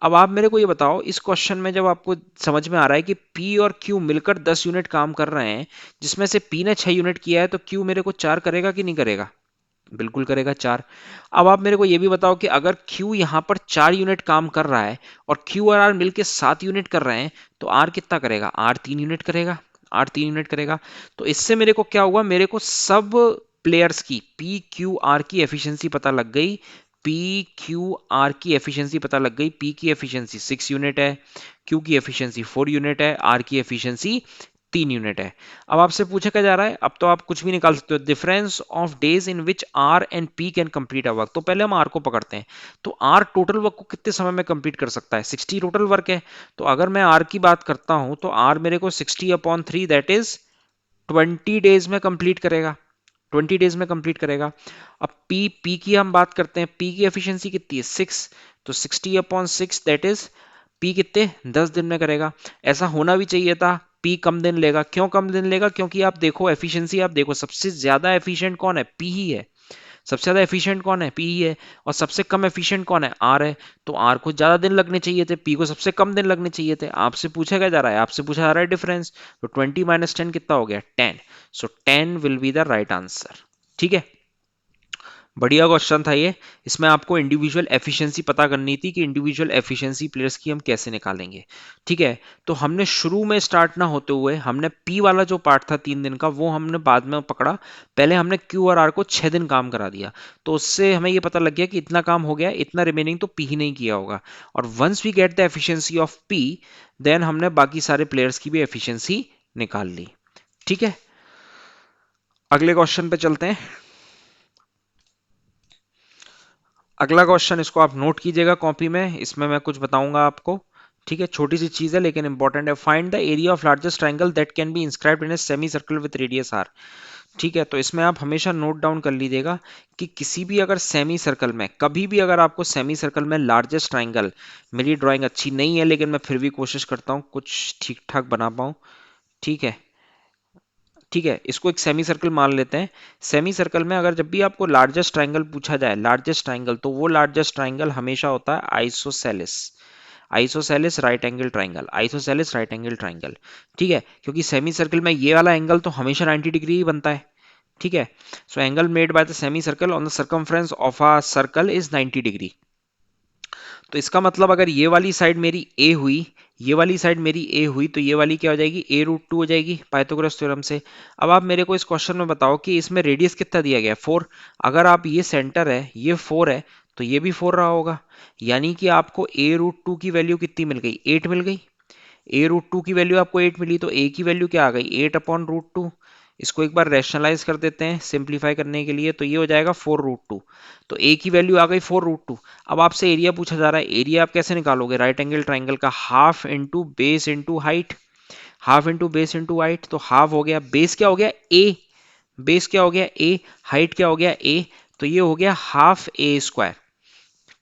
अब आप मेरे को ये बताओ, इस क्वेश्चन में जब आपको समझ में आ रहा है कि पी और क्यू मिलकर 10 यूनिट काम कर रहे हैं, जिसमें से पी ने 6 यूनिट किया है, तो क्यू मेरे को 4 करेगा कि नहीं करेगा, बिल्कुल करेगा 4। अब आप मेरे को ये भी बताओ कि अगर Q यहाँ पर 4 यूनिट काम कर रहा है और Q और R मिलके 7 यूनिट कर रहे हैं, तो R कितना करेगा, R 3 यूनिट करेगा, R 3 यूनिट करेगा। तो इससे मेरे को क्या हुआ, मेरे को सब प्लेयर्स की P Q R की एफिशिएंसी पता लग गई, P Q R की एफिशिएंसी पता लग गई। P की एफिशिएंसी 6 यूनिट है, Q की एफिशिएंसी 4 यूनिट है, R की एफिशिएंसी 3 यूनिट है। अब आपसे पूछा क्या जा रहा है, अब तो आप कुछ भी निकाल सकते हो, difference of days in which R and P can complete a work. तो पहले हम आर को पकड़ते हैं, तो आर टोटल वर्क को कितने समय में कंप्लीट कर सकता है, 60 टोटल वर्क है। तो अगर मैं आर की बात करता हूं, तो आर मेरे को 60/3 दैट इज 20 डेज में कंप्लीट करेगा, 20 डेज में कंप्लीट करेगा। अब पी की हम बात करते हैं, पी की एफिशिएंसी कितनी है, 6, तो 60/6 दैट इज पी कितने 10 दिन में करेगा। ऐसा होना भी चाहिए था, पी कम दिन लेगा। क्यों कम दिन लेगा? क्योंकि आप देखो एफिशिएंसी, आप देखो सबसे ज्यादा एफिशिएंट कौन है? पी ही है। सबसे ज्यादा एफिशिएंट कौन है? पी ही है। और सबसे कम एफिशिएंट कौन है? आर है। तो आर को ज्यादा दिन लगने चाहिए थे, पी को सबसे कम दिन लगने चाहिए थे। आपसे पूछा क्या जा रहा है? आपसे पूछा जा रहा है डिफरेंस। तो 20 माइनस 10 कितना हो गया? 10। सो 10 will be the right answer. ठीक है, बढ़िया क्वेश्चन था ये। इसमें आपको इंडिविजुअल एफिशिएंसी पता करनी थी कि इंडिविजुअल एफिशिएंसी प्लेयर्स की हम कैसे निकालेंगे। ठीक है, तो हमने शुरू में स्टार्ट ना होते हुए हमने पी वाला जो पार्ट था 3 दिन का, वो हमने बाद में पकड़ा। पहले हमने क्यू और आर को 6 दिन काम करा दिया। तो उससे हमें ये पता लग गया कि इतना काम हो गया, इतना रिमेनिंग तो पी ही नहीं किया होगा। और once we get the efficiency of P, then हमने बाकी सारे प्लेयर्स की भी एफिशिएंसी निकाल ली। ठीक है, अगले क्वेश्चन पे चलते हैं। अगला क्वेश्चन, इसको आप नोट कीजिएगा कॉपी में, इसमें मैं कुछ बताऊंगा आपको। ठीक है, छोटी सी चीज है लेकिन इंपॉर्टेंट है। Find the area of largest triangle that can be inscribed in a semi circle with radius R. ठीक है, तो इसमें आप हमेशा नोट डाउन कर लीजिएगा कि किसी भी अगर सेमी सर्कल में, कभी भी अगर आपको सेमी सर्कल में लार्जेस्ट ट्रायंगल, मेरी ड्राइंग अच्छी नहीं है लेकिन मैं फिर भी कोशिश करता हूँ कुछ ठीक ठाक बना पाऊँ। ठीक है, ठीक है, इसको एक सेमी सर्कल मान लेते हैं। सेमी सर्कल में अगर जब भी आपको लार्जेस्ट ट्रायंगल पूछा जाए, लार्जेस्ट ट्रायंगल, तो वो लार्जेस्ट ट्रायंगल हमेशा होता है isosceles. Isosceles right angle triangle, isosceles right angle triangle. ठीक है, क्योंकि सेमी सर्कल में ये वाला एंगल तो हमेशा 90 डिग्री ही बनता है। ठीक है, so angle made by the semi circle on the circumference of a circle is 90 degree. तो इसका मतलब अगर ये वाली साइड मेरी ए हुई, ये वाली साइड मेरी ए हुई, तो ये वाली क्या हो जाएगी? a√2 हो जाएगी पाइथागोरस थ्योरम से। अब आप मेरे को इस क्वेश्चन में बताओ कि इसमें रेडियस कितना दिया गया है? 4। अगर आप ये सेंटर है, ये 4 है, तो ये भी 4 रहा होगा। यानी कि आपको a√2 की वैल्यू कितनी मिल गई? 8 मिल गई। a√2 की वैल्यू आपको 8 मिली, तो a की वैल्यू क्या आ गई? 8/√2। इसको एक बार रैशनलाइज कर देते हैं सिंप्लीफाई करने के लिए, तो ये हो जाएगा 4√2। तो a की वैल्यू आ गई 4√2। अब आपसे एरिया पूछा जा रहा है। एरिया आप कैसे निकालोगे? राइट एंगल ट्राइंगल का half into base into height. Half into base into height, तो हाफ हो गया, बेस क्या हो गया? a। बेस क्या हो गया? a। हाइट क्या हो गया? a। तो ये हो गया हाफ ए स्क्वायर।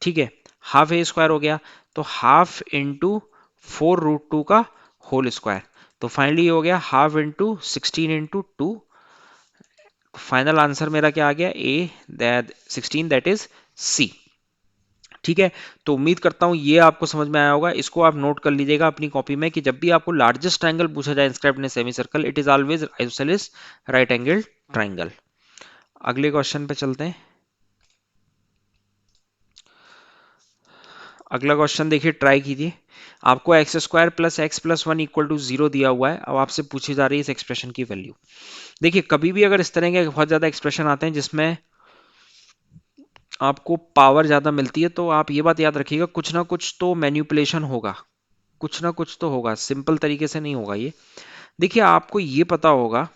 ठीक है, हाफ ए स्क्वायर हो गया। तो हाफ इंटू 4√2 का होल स्क्वायर। तो फाइनली हो गया हाफ इंटू 16/2। फाइनल आंसर मेरा क्या आ गया? ए दैट 16, दैट इज सी। ठीक है, तो उम्मीद करता हूं ये आपको समझ में आया होगा। इसको आप नोट कर लीजिएगा अपनी कॉपी में कि जब भी आपको लार्जेस्ट ट्रायंगल पूछा जाए inscribed in a semi circle, it is always isosceles right angle triangle. अगले क्वेश्चन पे चलते हैं। अगला क्वेश्चन देखिए, ट्राई कीजिए। आपको X square plus X plus one equal to 0 दिया हुआ है। अब आपसे पूछी जा रही है इस एक्सप्रेशन की वैल्यू। देखिए, कभी भी अगर इस तरह के बहुत ज्यादा एक्सप्रेशन आते हैं जिसमें आपको पावर ज्यादा मिलती है, तो आप ये बात याद रखिएगा, कुछ ना कुछ तो मैन्युपुलेशन होगा। कुछ ना कुछ तो होगा, सिंपल तरीके से नहीं होगा ये। देखिए, आपको ये पता होगा,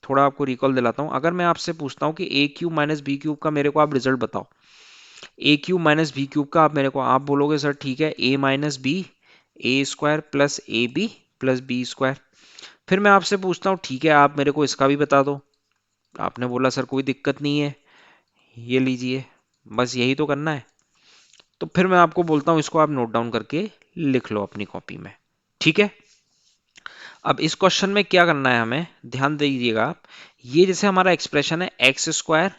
थोड़ा आपको रिकॉल दिलाता हूं। अगर मैं आपसे पूछता हूं कि A cube minus B cube का मेरे को आप रिजल्ट बताओ, A cube minus B cube का आप मेरे को, आप बोलोगे सर ठीक है, A minus B, A square plus A B plus B square. फिर मैं आपसे पूछता हूँ ठीक है, आप मेरे को इसका भी बता दो। आपने बोला सर कोई दिक्कत नहीं है, ये लीजिए, बस यही तो करना है। तो फिर मैं आपको बोलता हूँ इसको आप नोट डाउन करके लिख लो अपनी कॉपी में। ठीक है, अब इस क्वेश्चन में क्या करना है हमें, ध्यान दीजिएगा आप। ये जैसे हमारा एक्सप्रेशन है x square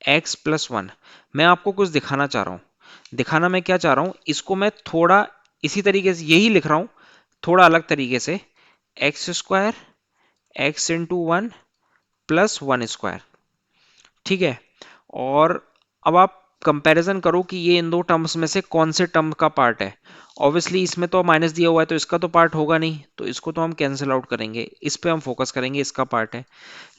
x plus one, मैं आपको कुछ दिखाना चाह रहा हूं। दिखाना मैं क्या चाह रहा हूं, इसको मैं थोड़ा इसी तरीके से यही लिख रहा हूं, थोड़ा अलग तरीके से। X square x into one plus one square. ठीक है, और अब आप कंपैरिजन करो कि ये इन दो टर्म्स में से कौन से टर्म का पार्ट है। ऑब्वियसली इसमें तो माइनस दिया हुआ है तो इसका तो पार्ट होगा नहीं, तो इसको तो हम कैंसिल आउट करेंगे, इस पे हम फोकस करेंगे, इसका पार्ट है।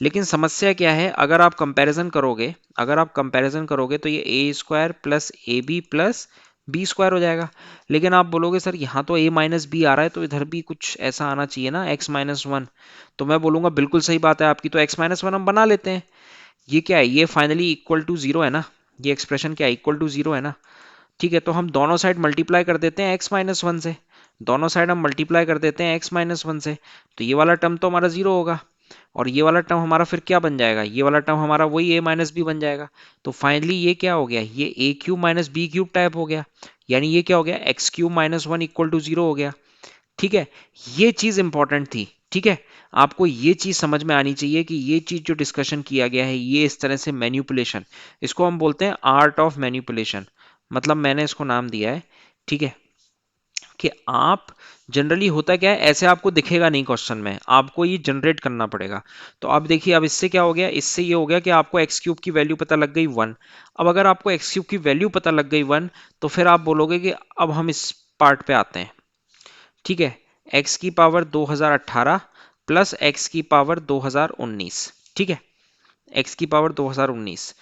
लेकिन समस्या क्या है, अगर आप कंपैरिजन करोगे, अगर आप कंपैरिजन करोगे तो ये A square plus A B plus B square हो जाएगा। लेकिन आप बोलोगे सर यहाँ तो a माइनस बी आ रहा है, तो इधर भी कुछ ऐसा आना चाहिए ना, x माइनस वन। तो मैं बोलूंगा बिल्कुल सही बात है आपकी, तो x माइनस वन हम बना लेते हैं। ये क्या है, ये फाइनली इक्वल टू जीरो है ना, ये एक्सप्रेशन क्या है, इक्वल टू जीरो है ना। ठीक है, तो हम दोनों साइड मल्टीप्लाई कर देते हैं x माइनस वन से। दोनों साइड हम मल्टीप्लाई कर देते हैं x माइनस वन से, तो ये वाला टर्म तो हमारा जीरो होगा। और ये वाला टर्म हमारा फिर क्या बन जाएगा, ये वाला टर्म हमारा वही a माइनस बी बन जाएगा। तो फाइनली ये क्या हो गया, ये A cube minus B cube type हो गया। यानी ये क्या हो गया, x cube minus one equal to zero हो गया। ठीक है, ये चीज इंपॉर्टेंट थी। ठीक है, आपको ये चीज समझ में आनी चाहिए कि ये चीज जो डिस्कशन किया गया है, ये इस तरह से मैन्युपुलेशन, इसको हम बोलते हैं आर्ट ऑफ मैन्युपुलेशन, मतलब मैंने इसको नाम दिया है। ठीक है, कि आप जनरली होता क्या है, ऐसे आपको दिखेगा नहीं क्वेश्चन में, आपको ये जनरेट करना पड़ेगा। तो अब देखिए, अब इससे क्या हो गया, इससे ये हो गया कि आपको एक्स क्यूब की वैल्यू पता लग गई 1। अब अगर आपको एक्स क्यूब की वैल्यू पता लग गई 1, तो फिर आप बोलोगे कि अब हम इस पार्ट पे आते हैं। ठीक है, x की पावर 2018 प्लस x की पावर 2019। ठीक है, x की पावर 2019।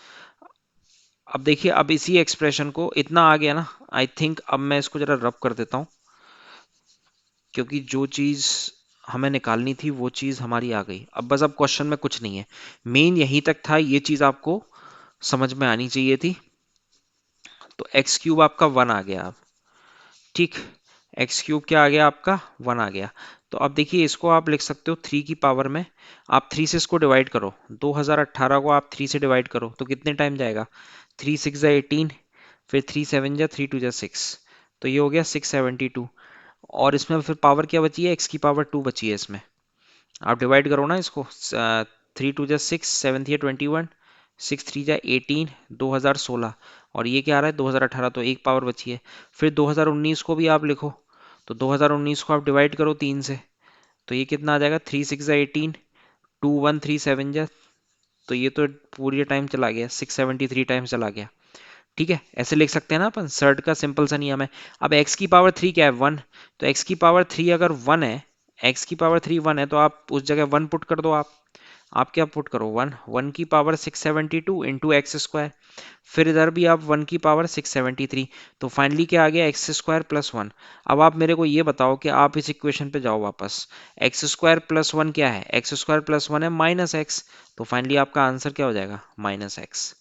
अब देखिए, अब इसी एक्सप्रेशन को इतना आ गया ना, आई थिंक अब मैं इसको जरा रब कर देता हूं, क्योंकि जो चीज हमें निकालनी थी वो चीज हमारी आ गई। अब बस, अब क्वेश्चन में कुछ नहीं है, मेन यहीं तक था, ये चीज आपको समझ में आनी चाहिए थी। तो एक्स क्यूब आपका 1 आ गया अब। ठीक, एक्स क्यूब क्या आ गया आपका, 1 आ गया। तो अब देखिए, इसको आप लिख सकते हो 3 की पावर में, आप 3 से इसको डिवाइड करो, 2018 को आप 3 से डिवाइड करो तो कितने टाइम जाएगा, 3 6 जा 18, फिर 3 7 जा 3 2 जा 6, तो ये हो गया 672। और इसमें फिर पावर क्या बची है, एक्स की पावर 2 बची है इसमें। आप डिवाइड करो ना इसको, 3 2 जा 6, 7 3 जा 21, 6 3 जा 18, 2016, और ये क्या आ रहा है 2018, तो एक पावर बची है। फिर 2019 को भी आप लिखो, तो 2019 को आप डिवाइड करो 3 से, तो ये कितना आ जाएगा, 3 6 जा 18, 2137 जा, तो ये तो पूरी टाइम चला गया, 673 टाइम चला गया। ठीक है, ऐसे लिख सकते हैं ना अपन, सर्ट का सिंपल सा नियम है। अब x की पावर 3 क्या है, 1, तो x की पावर 3 अगर 1 है, x की पावर 3 1 है, तो आप उस जगह 1 पुट कर दो। आप क्या पुट करो, 1, 1 की पावर 672 इंटू एक्स स्क्वायर, फिर इधर भी आप 1 की पावर 673, तो फाइनली क्या आ गया, एक्स स्क्वायर प्लस 1। अब आप मेरे को ये बताओ कि आप इस इक्वेशन पे जाओ वापस, एक्स स्क्वायर प्लस 1 क्या है, एक्स स्क्वायर प्लस 1 है माइनस एक्स, तो फाइनली आपका आंसर क्या हो जाएगा, माइनस एक्स।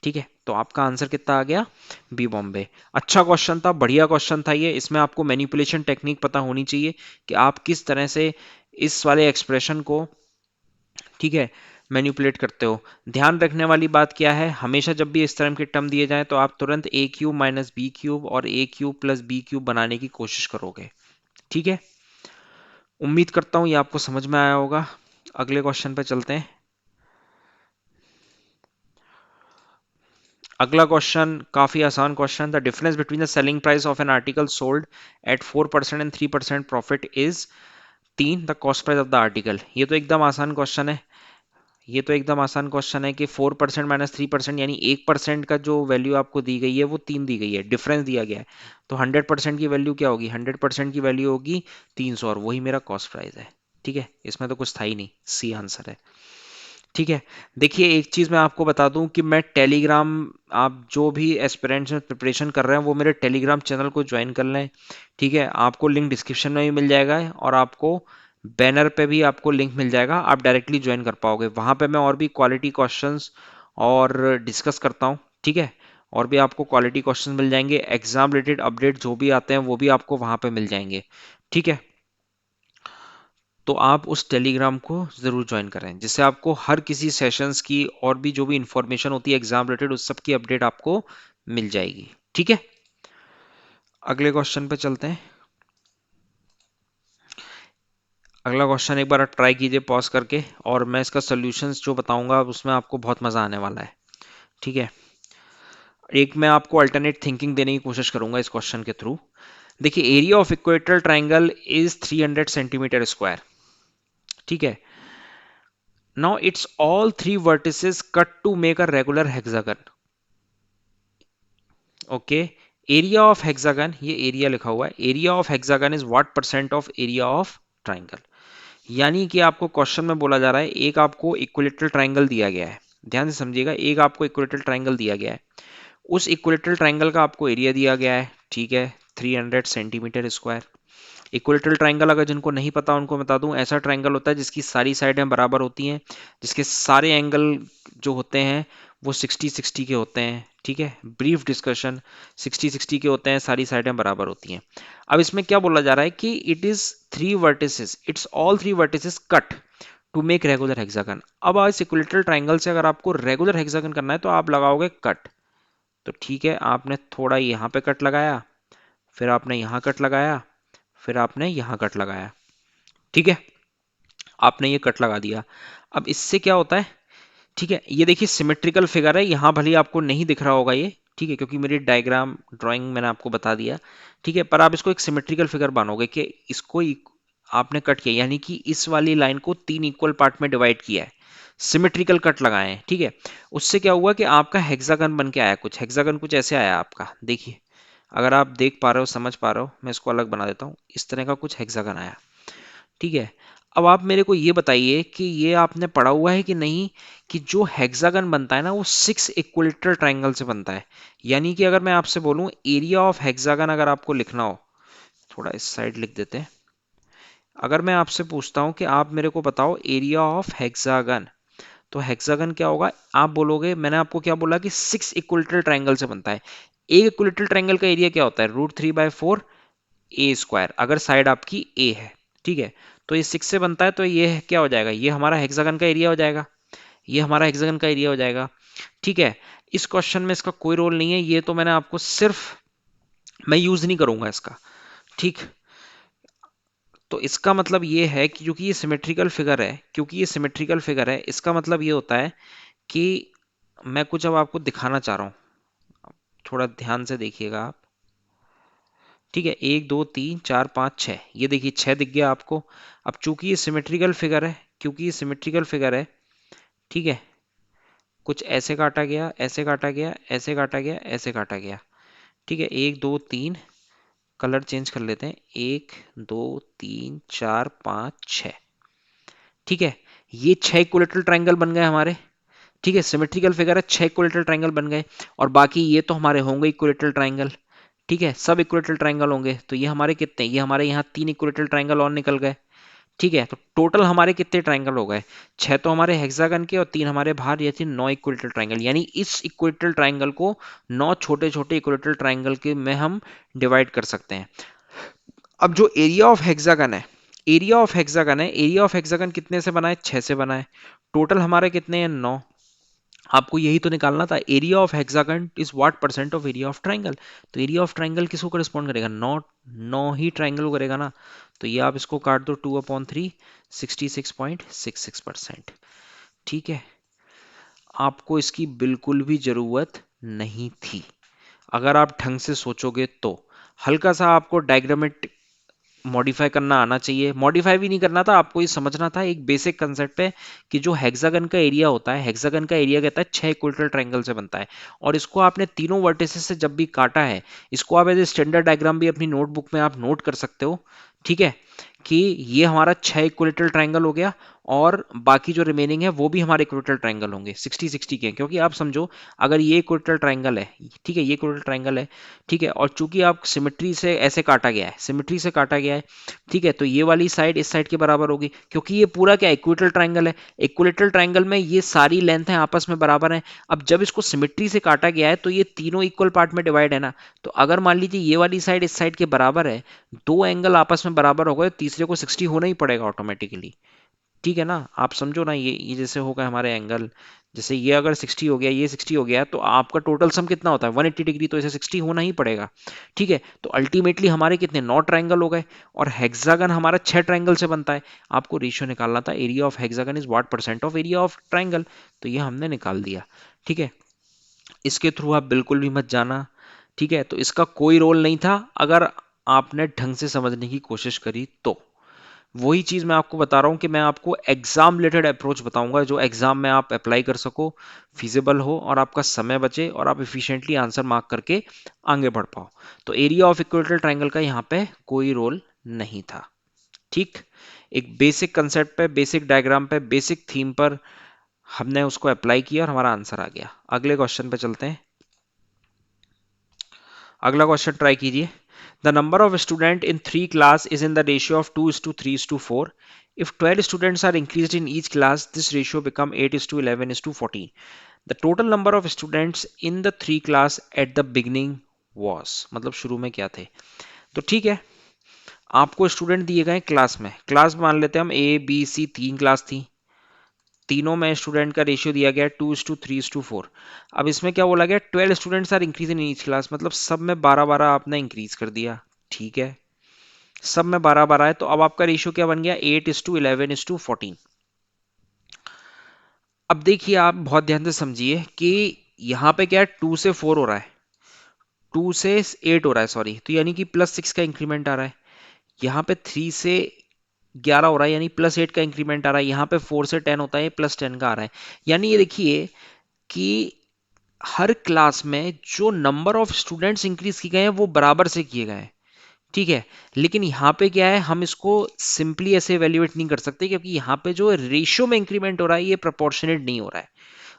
ठीक है, तो आपका आंसर कितना आ गया, बी बॉम्बे। अच्छा क्वेश्चन था, बढ़िया क्वेश्चन था ये, इसमें आपको मैनिपुलेशन टेक्निक पता होनी चाहिए कि आप किस तरह से इस वाले एक्सप्रेशन को, ठीक है, मैनिपुलेट करते हो। ध्यान रखने वाली बात क्या है, हमेशा जब भी इस तरह के टर्म दिए जाएं तो आप तुरंत ए क्यूब माइनस बी क्यूब और ए क्यूब प्लस बी क्यूब बनाने की कोशिश करोगे। ठीक है, उम्मीद करता हूं ये आपको समझ में आया होगा। अगले क्वेश्चन पे चलते हैं। अगला क्वेश्चन काफी आसान question, the difference between the selling price of an article sold at 4% and 3% profit is 3 the cost price of the article. ये तो एकदम आसान क्वेश्चन है, ये तो एकदम आसान क्वेश्चन है कि 4% माइनस 3%, यानी 1% का जो वैल्यू आपको दी गई है वो 3 दी गई है, डिफरेंस दिया गया है, तो 100% की वैल्यू क्या होगी, 100% की वैल्यू होगी 300, और वही मेरा कॉस्ट प्राइस है। ठीक है, इसमें तो कुछ था ही नहीं, सी आंसर है। ठीक है, देखिए एक चीज मैं आपको बता दूं कि मैं टेलीग्राम, आप जो भी एस्पिरेंट्स में प्रिपरेशन कर रहे हैं वो मेरे टेलीग्राम चैनल को ज्वाइन कर लें। ठीक है, आपको लिंक डिस्क्रिप्शन में भी मिल जाएगा, और आपको बैनर पे भी आपको लिंक मिल जाएगा, आप डायरेक्टली ज्वाइन कर पाओगे वहां पे। मैं और भी क्वालिटी क्वेश्चंस और डिस्कस करता हूँ। ठीक है, और भी आपको क्वालिटी क्वेश्चंस मिल जाएंगे, एग्जाम रिलेटेड अपडेट जो भी आते हैं वो भी आपको वहां पे मिल जाएंगे। ठीक है, तो आप उस टेलीग्राम को जरूर ज्वाइन करें, जिससे आपको हर किसी सेशंस की और भी जो भी इंफॉर्मेशन होती है एग्जाम रिलेटेड, उस सब की अपडेट आपको मिल जाएगी। ठीक है, अगले क्वेश्चन पे चलते हैं। अगला क्वेश्चन एक बार ट्राई कीजिए पॉज करके, और मैं इसका सॉल्यूशंस जो बताऊंगा उसमें आपको बहुत मजा आने वाला है। ठीक है, एक मैं आपको अल्टरनेट थिंकिंग देने की कोशिश करूंगा इस क्वेश्चन के थ्रू। देखिए, area of equilateral triangle is 300 centimetre square. ठीक है, now its all three vertices cut to make a regular hexagon. Okay, area of hexagon, ये एरिया लिखा हुआ है, area of hexagon is what percent of area of triangle. यानी कि आपको क्वेश्चन में बोला जा रहा है, एक आपको इक्विलेटरल ट्राइंगल दिया गया है, ध्यान से समझिएगा, एक आपको इक्विलेटरल ट्राइंगल दिया गया है, उस इक्विलेटरल ट्राइंगल का आपको एरिया दिया गया है। ठीक है, 300 सेंटीमीटर स्क्वायर। इक्विलेटरल ट्राइंगल अगर जिनको नहीं पता उनको बता दूं, ऐसा ट्राइंगल होता है जिसकी सारी साइडें बराबर होती हैं, जिसके सारे एंगल जो होते हैं वो 60-60 के होते हैं। ठीक है, ब्रीफ डिस्कशन, 60-60 के होते हैं, सारी साइडें बराबर होती हैं। अब इसमें क्या बोला जा रहा है कि it is three vertices, its all three vertices cut to make regular hexagon. अब इस इक्विलेटरल ट्राइंगल से अगर आपको रेगुलर हेक्सागन करना है तो आप लगाओगे कट। तो ठीक है, आपने थोड़ा यहाँ पे कट लगाया, फिर आपने यहाँ कट लगाया, फिर आपने यहाँ कट लगाया, ठीक है, आपने ये कट लगा दिया। अब इससे क्या होता है, ठीक है, ये देखिए सिमेट्रिकल फिगर है, यहाँ भले ही आपको नहीं दिख रहा होगा ये, ठीक है, क्योंकि मेरी डायग्राम ड्राइंग मैंने आपको बता दिया, ठीक है, पर आप इसको एक सिमेट्रिकल फिगर मानोगे कि इसको आपने कट किया, यानी कि इस वाली लाइन को 3 इक्वल पार्ट में डिवाइड किया है, सिमेट्रिकल कट लगाए हैं, ठीक है। उससे क्या हुआ कि आपका हेक्सागन बन के आया, कुछ हेक्सागन कुछ ऐसे आया आपका, देखिए, अगर आप देख पा रहे हो, समझ पा रहे हो, मैं इसको अलग बना देता हूँ, इस तरह का कुछ हेक्सागन आया, ठीक है। अब आप मेरे को ये बताइए कि ये आपने पढ़ा हुआ है कि नहीं, कि जो हेक्सागन बनता है ना वो 6 इक्विलेटरल ट्रायंगल से बनता है। यानी कि अगर मैं आपसे बोलूं एरिया ऑफ हेक्सागन अगर आपको लिखना हो, थोड़ा इस साइड लिख देते हैं, अगर मैं आपसे पूछता हूं कि आप मेरे को बताओ एरिया ऑफ हेक्सागन, तो हेक्सागन क्या होगा, आप बोलोगे, मैंने आपको क्या बोला कि 6 इक्विलेटरल ट्रायंगल से बनता है। एक इक्विलेटरल ट्रायंगल का एरिया क्या होता है, √3/4 ए स्क्वायर, अगर साइड आपकी ए है, ठीक है, तो ये 6 से बनता है, तो ये क्या हो जाएगा, ये हमारा हेक्सागन का एरिया हो जाएगा, ये हमारा हेक्सागन का एरिया हो जाएगा, ठीक है। इस क्वेश्चन में इसका कोई रोल नहीं है, ये तो मैंने आपको सिर्फ, मैं यूज नहीं करूंगा इसका, ठीक। तो इसका मतलब ये है कि क्योंकि ये सिमेट्रिकल फिगर है, क्योंकि ये सिमेट्रिकल फिगर है, इसका मतलब ये होता है कि मैं कुछ अब आपको दिखाना चाह रहा हूं, थोड़ा ध्यान से देखिएगा आप, ठीक है, 1 2 3 4 5 6, ये देखिए 6 दिख गया आपको। अब चूंकि ये सिमेट्रिकल फिगर है, क्योंकि ये सिमेट्रिकल फिगर है, ठीक है, कुछ ऐसे काटा गया, ऐसे काटा गया, ऐसे काटा गया, ऐसे काटा गया, ठीक है, 1 2 3, कलर चेंज कर लेते हैं, 1 2 3 4 5 6, ठीक है, ये 6 इक्विलेटरल ट्रायंगल बन गए हमारे, ठीक है, सिमेट्रिकल फिगर है, 6 इक्विलेटरल ट्रायंगल बन गए, और बाकी ये तो हमारे होंगे इक्विलेटरल ट्रायंगल, ठीक है, सब इक्विलेटरल ट्रायंगल होंगे, तो ये हमारे कितने, ये हमारे यहाँ 3 इक्विलेटरल ट्रायंगल और निकल गए, ठीक है, तो टोटल हमारे कितने ट्रायंगल हो गए, 6 तो हमारे हेक्सागन के और 3 हमारे बाहर, ये थे 9 इक्विलेटरल ट्रायंगल, यानी इस इक्विलेटरल ट्रायंगल को 9 छोटे छोटे इक्विलेटरल ट्रायंगल के में हम डिवाइड कर सकते हैं। अब जो एरिया ऑफ हेक्सागन है, एरिया ऑफ हेक्सागन है, एरिया ऑफ हेक्सागन कितने से बना है, 6 से बना है, टोटल हमारे कितने हैं, 9, आपको यही तो निकालना था, area of hexagon is what percent of area of triangle, तो एरिया ऑफ ट्रायंगल किसको करस्पॉन्ड करेगा, 9, 9 ही ट्रायंगल को करेगा ना, तो ये आप इसको काट दो, 2/3, 66.66%, ठीक है। आपको इसकी बिल्कुल भी जरूरत नहीं थी, अगर आप ढंग से सोचोगे तो, हल्का सा आपको डायग्रामेटिक मॉडिफाई करना आना चाहिए, मॉडिफाई भी नहीं करना था, आपको ये समझना था एक बेसिक कंसेप्ट पे, कि जो हेक्सागन का एरिया होता है, हेक्सागन का एरिया कहता है 6 इक्विलेटरल ट्रायंगल से बनता है, और इसको आपने तीनों वर्टिसेस से जब भी काटा है, इसको आप एज ए स्टैंडर्ड डायग्राम भी अपनी नोटबुक में आप नोट कर सकते हो, ठीक है, कि ये हमारा 6 इक्विलेटरल ट्रायंगल हो गया, और बाकी जो रिमेनिंग है वो भी हमारे इक्विलेटरल ट्रायंगल होंगे, 60-60 के, क्योंकि आप समझो, अगर ये इक्विलेटरल ट्रायंगल है, ठीक है, ये इक्विलेटरल ट्रायंगल है, ठीक है, और चूंकि आप सिमेट्री से ऐसे काटा गया है, सिमेट्री से काटा गया है, ठीक है, तो ये वाली साइड इस साइड के बराबर होगी, क्योंकि ये पूरा क्या इक्विलेटरल ट्रायंगल है, इक्विलेटरल ट्रायंगल में ये सारी लेंथ है आपस में बराबर है। अब जब इसको सिमेट्री से काटा गया है तो ये तीनों इक्वल पार्ट में डिवाइड है ना, तो अगर मान लीजिए ये वाली साइड इस साइड के बराबर है, दो एंगल आपस में बराबर हो गए, तीसरे को 60 होना ही पड़ेगा ऑटोमेटिकली, ठीक है ना, आप समझो ना, ये जैसे होगा हमारे एंगल, जैसे ये अगर 60 हो गया, ये 60 हो गया, तो आपका टोटल सम कितना होता है, 180 डिग्री, तो इसे 60 होना ही पड़ेगा, ठीक है। तो अल्टीमेटली हमारे कितने 9 ट्रायंगल हो गए, और हेक्सागन हमारा 6 ट्रायंगल से बनता है, आपको रेशियो निकालना था, area of hexagon is what percent of area of triangle, तो ये हमने निकाल दिया, ठीक है। इसके थ्रू आप बिल्कुल भी मत जाना, ठीक है, तो इसका कोई रोल नहीं था, अगर आपने ढंग से समझने की कोशिश करी तो, वही चीज मैं आपको बता रहा हूं कि मैं आपको एग्जाम रिलेटेड अप्रोच बताऊंगा, जो एग्जाम में आप अप्लाई कर सको, फिजिबल हो, और आपका समय बचे, और आप इफिशिएंटली आंसर मार्क करके आगे बढ़ पाओ। तो एरिया ऑफ इक्विलेटरल ट्रायंगल का यहाँ पे कोई रोल नहीं था, ठीक। एक बेसिक कंसेप्ट पे, बेसिक डायग्राम पे, बेसिक थीम पर हमने उसको अप्लाई किया और हमारा आंसर आ गया। अगले क्वेश्चन पे चलते हैं, अगला क्वेश्चन ट्राई कीजिए। The number of students in 3 class is in the ratio of 2:3:4. If 12 students are increased in each class, this ratio become 8:11:14. The total number of students in the 3 class at the beginning was, मतलब शुरू में क्या थे, तो ठीक है, आपको स्टूडेंट दिए गए क्लास में, क्लास मान लेते हैं हम, A B C 3 क्लास थी, तीनों में स्टूडेंट का रेशियो दिया गया 2:3:4। अब इसमें क्या बोला गया, 12 students are increase in each class, मतलब सब में 12-12 आपने इंक्रीज कर दिया, ठीक है। सब में 12-12 है, तो अब आपका रेशियो क्या बन गया, 8:11:14। अब देखिए आप बहुत ध्यान से समझिए कि यहाँ पे क्या है, 2 से 4 हो रहा है, 2 से 8 हो रहा है सॉरी, तो यानी कि +6 का इंक्रीमेंट आ रहा है। यहाँ पे 3 से 11 हो रहा है, यानी +8 का इंक्रीमेंट आ रहा है। यहाँ पे 4 से 10 होता है, +10 का आ रहा है। यानी ये देखिए कि हर क्लास में जो नंबर ऑफ स्टूडेंट्स इंक्रीज किए गए हैं वो बराबर से किए गए हैं, ठीक है। लेकिन यहाँ पे क्या है, हम इसको सिंपली ऐसे एवेल्युएट नहीं कर सकते, क्योंकि यहाँ पे जो रेशियो में इंक्रीमेंट हो रहा है ये प्रोपोर्शनेट नहीं हो रहा है,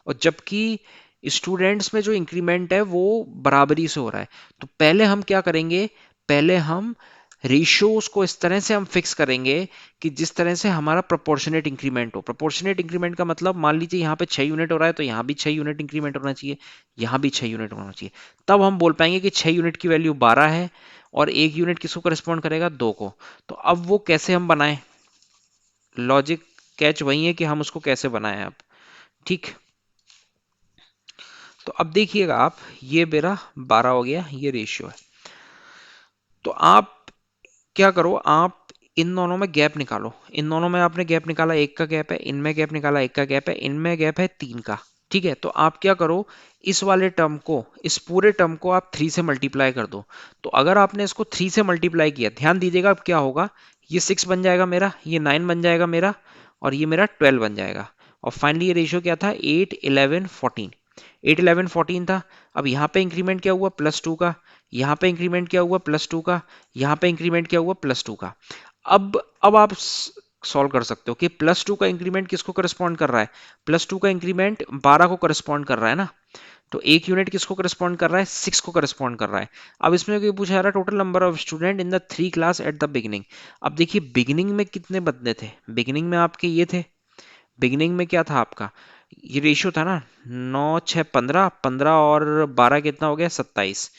और जबकि स्टूडेंट्स में जो इंक्रीमेंट है वो बराबरी से हो रहा है। तो पहले हम क्या करेंगे, पहले हम रेशियोज को इस तरह से हम फिक्स करेंगे कि जिस तरह से हमारा प्रोपोर्शनेट इंक्रीमेंट हो। प्रोपोर्शनेट इंक्रीमेंट का मतलब, मान लीजिए यहाँ पे 6 यूनिट हो रहा है, तो यहाँ भी 6 यूनिट इंक्रीमेंट होना चाहिए, यहाँ भी 6 यूनिट होना चाहिए। तब हम बोल पाएंगे कि 6 यूनिट की वैल्यू 12 है, और 1 यूनिट किसको करस्पॉन्ड करेगा, 2 को। तो अब वो कैसे हम बनाएं, लॉजिक कैच वही है कि हम उसको कैसे बनाएं अब, ठीक। तो अब देखिएगा आप, ये मेरा 12 हो गया, ये रेशियो है। तो आप क्या करो, आप इन दोनों में गैप निकालो। इन दोनों में आपने गैप निकाला, 1 का गैप है, इनमें गैप निकाला, 1 का गैप है, इनमें गैप है 3 का, ठीक है। तो आप क्या करो, इस वाले टर्म को, इस पूरे टर्म को आप 3 से मल्टीप्लाई कर दो। तो अगर आपने इसको 3 से मल्टीप्लाई किया, ध्यान दीजिएगा अब क्या होगा, ये 6 बन जाएगा मेरा, ये 9 बन जाएगा मेरा, और ये मेरा 12 बन जाएगा। और फाइनली ये रेशियो क्या था, 8:11:14। 8:11:14 था। अब यहाँ पे इंक्रीमेंट क्या हुआ, +2 का, यहाँ पे इंक्रीमेंट क्या हुआ, +2 का, यहाँ पे इंक्रीमेंट क्या हुआ, +2 का। अब आप सॉल्व कर सकते हो कि +2 का इंक्रीमेंट किसको करस्पॉन्ड कर रहा है, +2 का इंक्रीमेंट 12 को करस्पॉन्ड कर रहा है ना। तो 1 यूनिट किसको करस्पॉन्ड कर रहा है, 6 को करस्पॉन्ड कर रहा है। अब इसमें ये पूछा जा रहा है total number of student in the 3 class at the beginning. अब देखिए बिगिनिंग में कितने बंदे थे, बिगिनिंग में आपके ये थे, बिगिनिंग में क्या था आपका, ये रेशियो था ना, 9 6 15, 15 और 12 कितना हो गया, 27।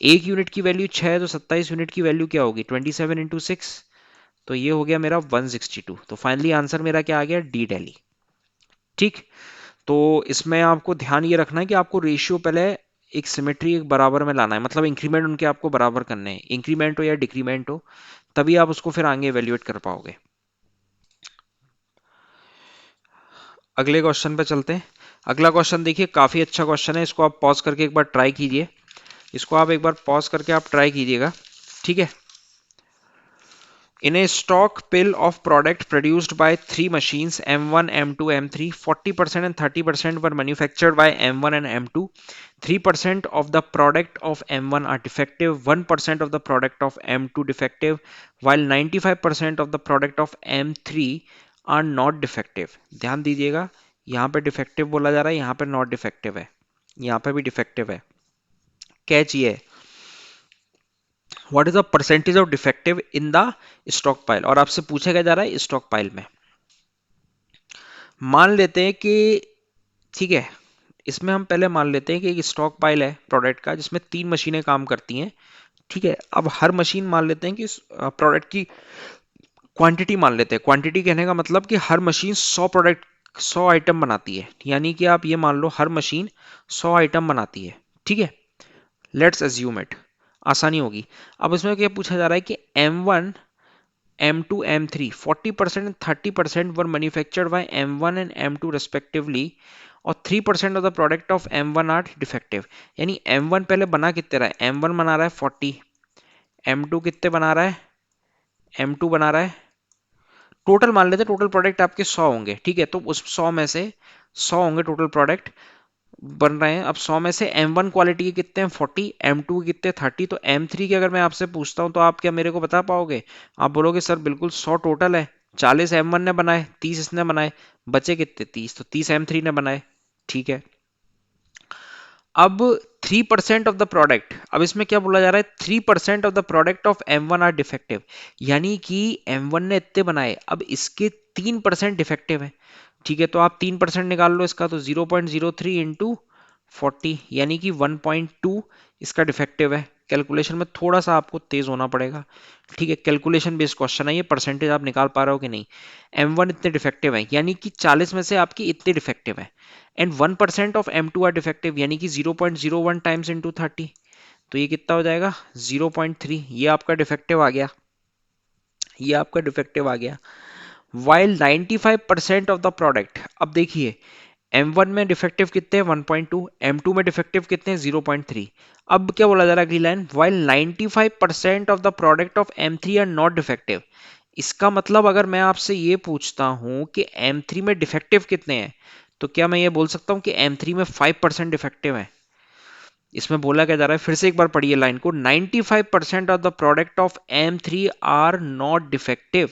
1 यूनिट की वैल्यू 6 है, तो 27 यूनिट की वैल्यू क्या होगी, 27 × 6, तो ये हो गया मेरा 162। तो फाइनली आंसर मेरा क्या आ गया, डी दिल्ली, ठीक। तो इसमें आपको ध्यान ये रखना है कि आपको रेशियो पहले एक सिमेट्री, एक बराबर में लाना है, मतलब इंक्रीमेंट उनके आपको बराबर करने हैं, इंक्रीमेंट हो या डिक्रीमेंट हो, तभी आप उसको फिर आगे एवेल्युएट कर पाओगे। अगले क्वेश्चन पे चलते हैं। अगला क्वेश्चन देखिए काफी अच्छा क्वेश्चन है, इसको आप पॉज करके एक बार ट्राई कीजिए, इसको आप एक बार पॉज करके आप ट्राई कीजिएगा, ठीक है। In a stock pill of product produced by three machines M1, M2, M3, 40% and 30% were manufactured by M1 and M2. 3% of the product of M1 are defective, 1% of the product of M2 defective, while 95% of the product of M3 are not defective. ध्यान दीजिएगा, यहाँ पे डिफेक्टिव बोला जा रहा है, यहाँ पे नॉट डिफेक्टिव है, यहाँ पे भी डिफेक्टिव है। कैच ये है, what is the percentage of defective in the stock pile, और आपसे पूछा क्या जा रहा है स्टॉक पाइल में। मान लेते हैं कि, ठीक है, इसमें हम पहले मान लेते हैं कि एक स्टॉक पाइल है प्रोडक्ट का, जिसमें 3 मशीनें काम करती हैं, ठीक है। अब हर मशीन मान लेते हैं कि प्रोडक्ट की क्वांटिटी मान लेते हैं, क्वांटिटी कहने का मतलब कि हर मशीन 100 प्रोडक्ट, 100 आइटम बनाती है, यानी कि आप ये मान लो हर मशीन 100 आइटम बनाती है, ठीक है। लेट्स अज्यूम इट, आसानी होगी। अब इसमें क्या पूछा जा रहा है कि M1, M2, M3, 40% and 30% were manufactured by M1 and M2 respectively, और 3% of the product of M1 are defective। यानी M1 पहले बना कितने रहा है, M1 बना रहा है 40, M2 कितने बना रहा है, M2 बना रहा है, टोटल मान लेते हैं टोटल प्रोडक्ट आपके 100 होंगे, ठीक है। तो उस 100 में से 100 होंगे टोटल प्रोडक्ट बन रहे हैं। अब 100 में से M1 क्वालिटी के कितने हैं 40, M2 के कितने 30, तो M3 के अगर मैं आपसे पूछता हूं तो आप क्या मेरे को बता पाओगे, आप बोलोगे सर बिल्कुल 100 टोटल है, 40 M1 ने बनाए, 30 इसने बनाए, बचे कितने 30, तो 30 M3 ने बनाए, ठीक है। अब 3% ऑफ द प्रोडक्ट, अब इसमें क्या बोला जा रहा है, 3% of the product of M1 are defective, यानी कि M1 ने इतने बनाए, अब इसके 3% डिफेक्टिव है, ठीक है। तो आप 3% निकाल लो इसका, तो 0.03 इंटू 40, यानी कि 1.2 इसका डिफेक्टिव है। कैलकुलेशन में थोड़ा सा आपको तेज होना पड़ेगा, ठीक है, कैलकुलेशन बेस्ड क्वेश्चन है ये, परसेंटेज आप निकाल पा रहे हो कि नहीं। M1 इतने डिफेक्टिव है, यानी कि 40 में से आपकी इतने डिफेक्टिव है, and 1% of M2 are defective, यानी कि 0.01 टाइम्स इंटू 30, तो ये कितना हो जाएगा 0.3, ये आपका डिफेक्टिव आ गया, ये आपका डिफेक्टिव आ गया। वाइल 95% ऑफ द प्रोडक्ट, अब देखिए M1 में डिफेक्टिव कितने हैं 1.2, M2 में डिफेक्टिव कितने हैं 0.3। अब क्या बोला जा रहा है अगली line, while 95% of the product of M3 are not defective. इसका मतलब अगर मैं आपसे ये पूछता हूं कि M3 में डिफेक्टिव कितने हैं, तो क्या मैं ये बोल सकता हूं कि M3 में 5% डिफेक्टिव है? इसमें बोला क्या जा रहा है, फिर से एक बार पढ़िए लाइन को, 95% of the product of M3 are not defective.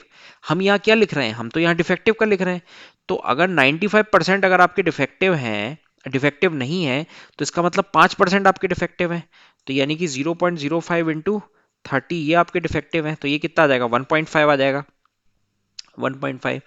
हम यहाँ क्या लिख रहे हैं, हम तो यहाँ डिफेक्टिव का लिख रहे हैं। तो अगर 95% अगर आपके डिफेक्टिव हैं, डिफेक्टिव नहीं है, तो इसका मतलब 5% आपके डिफेक्टिव हैं। तो यानी कि 0.05 इंटू 30 ये आपके डिफेक्टिव हैं, तो ये कितना आ जाएगा 1.5 आ जाएगा, 1.5।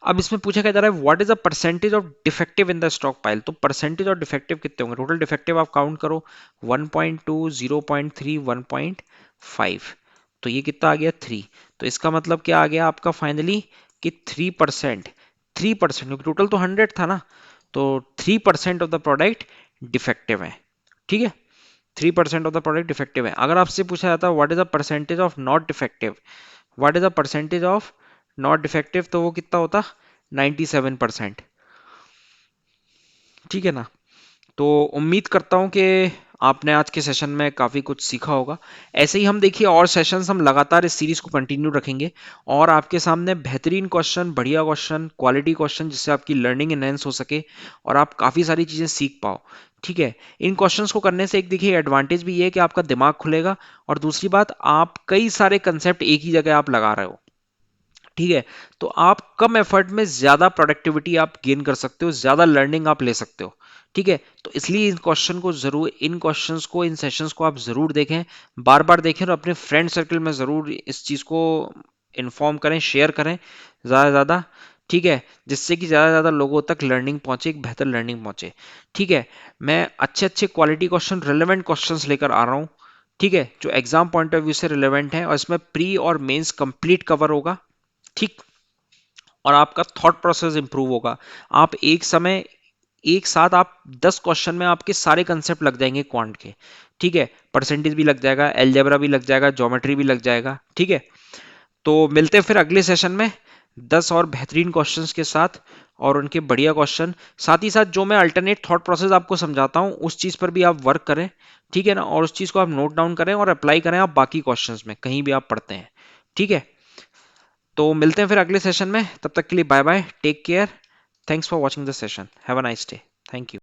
अब इसमें पूछा क्या जा रहा है, what is the percentage of defective in the stock pile. तो परसेंटेज ऑफ डिफेक्टिव कितने होंगे, टोटल डिफेक्टिव आप काउंट करो, 1.2, 0.3, 1.5, तो ये कितना आ गया 3। तो इसका मतलब क्या आ गया आपका फाइनली कि 3%, 3%, क्योंकि टोटल तो 100 था ना, तो 3% ऑफ द प्रोडक्ट डिफेक्टिव है। ठीक है, 3% ऑफ द प्रोडक्ट डिफेक्टिव है। अगर आपसे पूछा जाता है what is the percentage of not defective, what is the percentage of not defective, तो वो कितना होता 97%। ठीक है ना। तो उम्मीद करता हूं कि आपने आज के सेशन में काफ़ी कुछ सीखा होगा। ऐसे ही हम देखिए और सेशंस हम लगातार इस सीरीज को कंटिन्यू रखेंगे और आपके सामने बेहतरीन क्वेश्चन, बढ़िया क्वेश्चन, क्वालिटी क्वेश्चन, जिससे आपकी लर्निंग एनहेंस हो सके और आप काफ़ी सारी चीज़ें सीख पाओ। ठीक है, इन क्वेश्चंस को करने से एक देखिए एडवांटेज भी ये है कि आपका दिमाग खुलेगा, और दूसरी बात आप कई सारे कंसेप्ट एक ही जगह आप लगा रहे हो। ठीक है, तो आप कम एफर्ट में ज्यादा प्रोडक्टिविटी आप गेन कर सकते हो, ज्यादा लर्निंग आप ले सकते हो। ठीक है, तो इसलिए इन क्वेश्चन को जरूर, इन क्वेश्चंस को, इन सेशंस को आप जरूर देखें, बार बार देखें, और अपने फ्रेंड सर्कल में जरूर इस चीज को इन्फॉर्म करें, शेयर करें ज्यादा से ज्यादा। ठीक है, जिससे कि ज्यादा से ज्यादा लोगों तक लर्निंग पहुंचे, एक बेहतर लर्निंग पहुंचे। ठीक है, मैं अच्छे अच्छे क्वालिटी क्वेश्चन, रिलेवेंट क्वेश्चंस लेकर आ रहा हूँ। ठीक है, जो एग्जाम पॉइंट ऑफ व्यू से रिलेवेंट है, और इसमें प्री और मेंस कंप्लीट कवर होगा। ठीक, और आपका थॉट प्रोसेस इंप्रूव होगा। आप एक समय, एक साथ आप 10 क्वेश्चन में आपके सारे कंसेप्ट लग जाएंगे क्वांट के। ठीक है, परसेंटेज भी लग जाएगा, एलजेब्रा भी लग जाएगा, ज्योमेट्री भी लग जाएगा। ठीक है, तो मिलते हैं फिर अगले सेशन में 10 और बेहतरीन क्वेश्चंस के साथ, और उनके बढ़िया क्वेश्चन, साथ ही साथ जो मैं अल्टरनेट थॉट प्रोसेस आपको समझाता हूं उस चीज पर भी आप वर्क करें। ठीक है ना, और उस चीज को आप नोट डाउन करें और अप्लाई करें आप बाकी क्वेश्चंस में, कहीं भी आप पढ़ते हैं। ठीक है, तो मिलते हैं फिर अगले सेशन में, तब तक के लिए bye bye, take care, thanks for watching the session, have a nice day, thank you.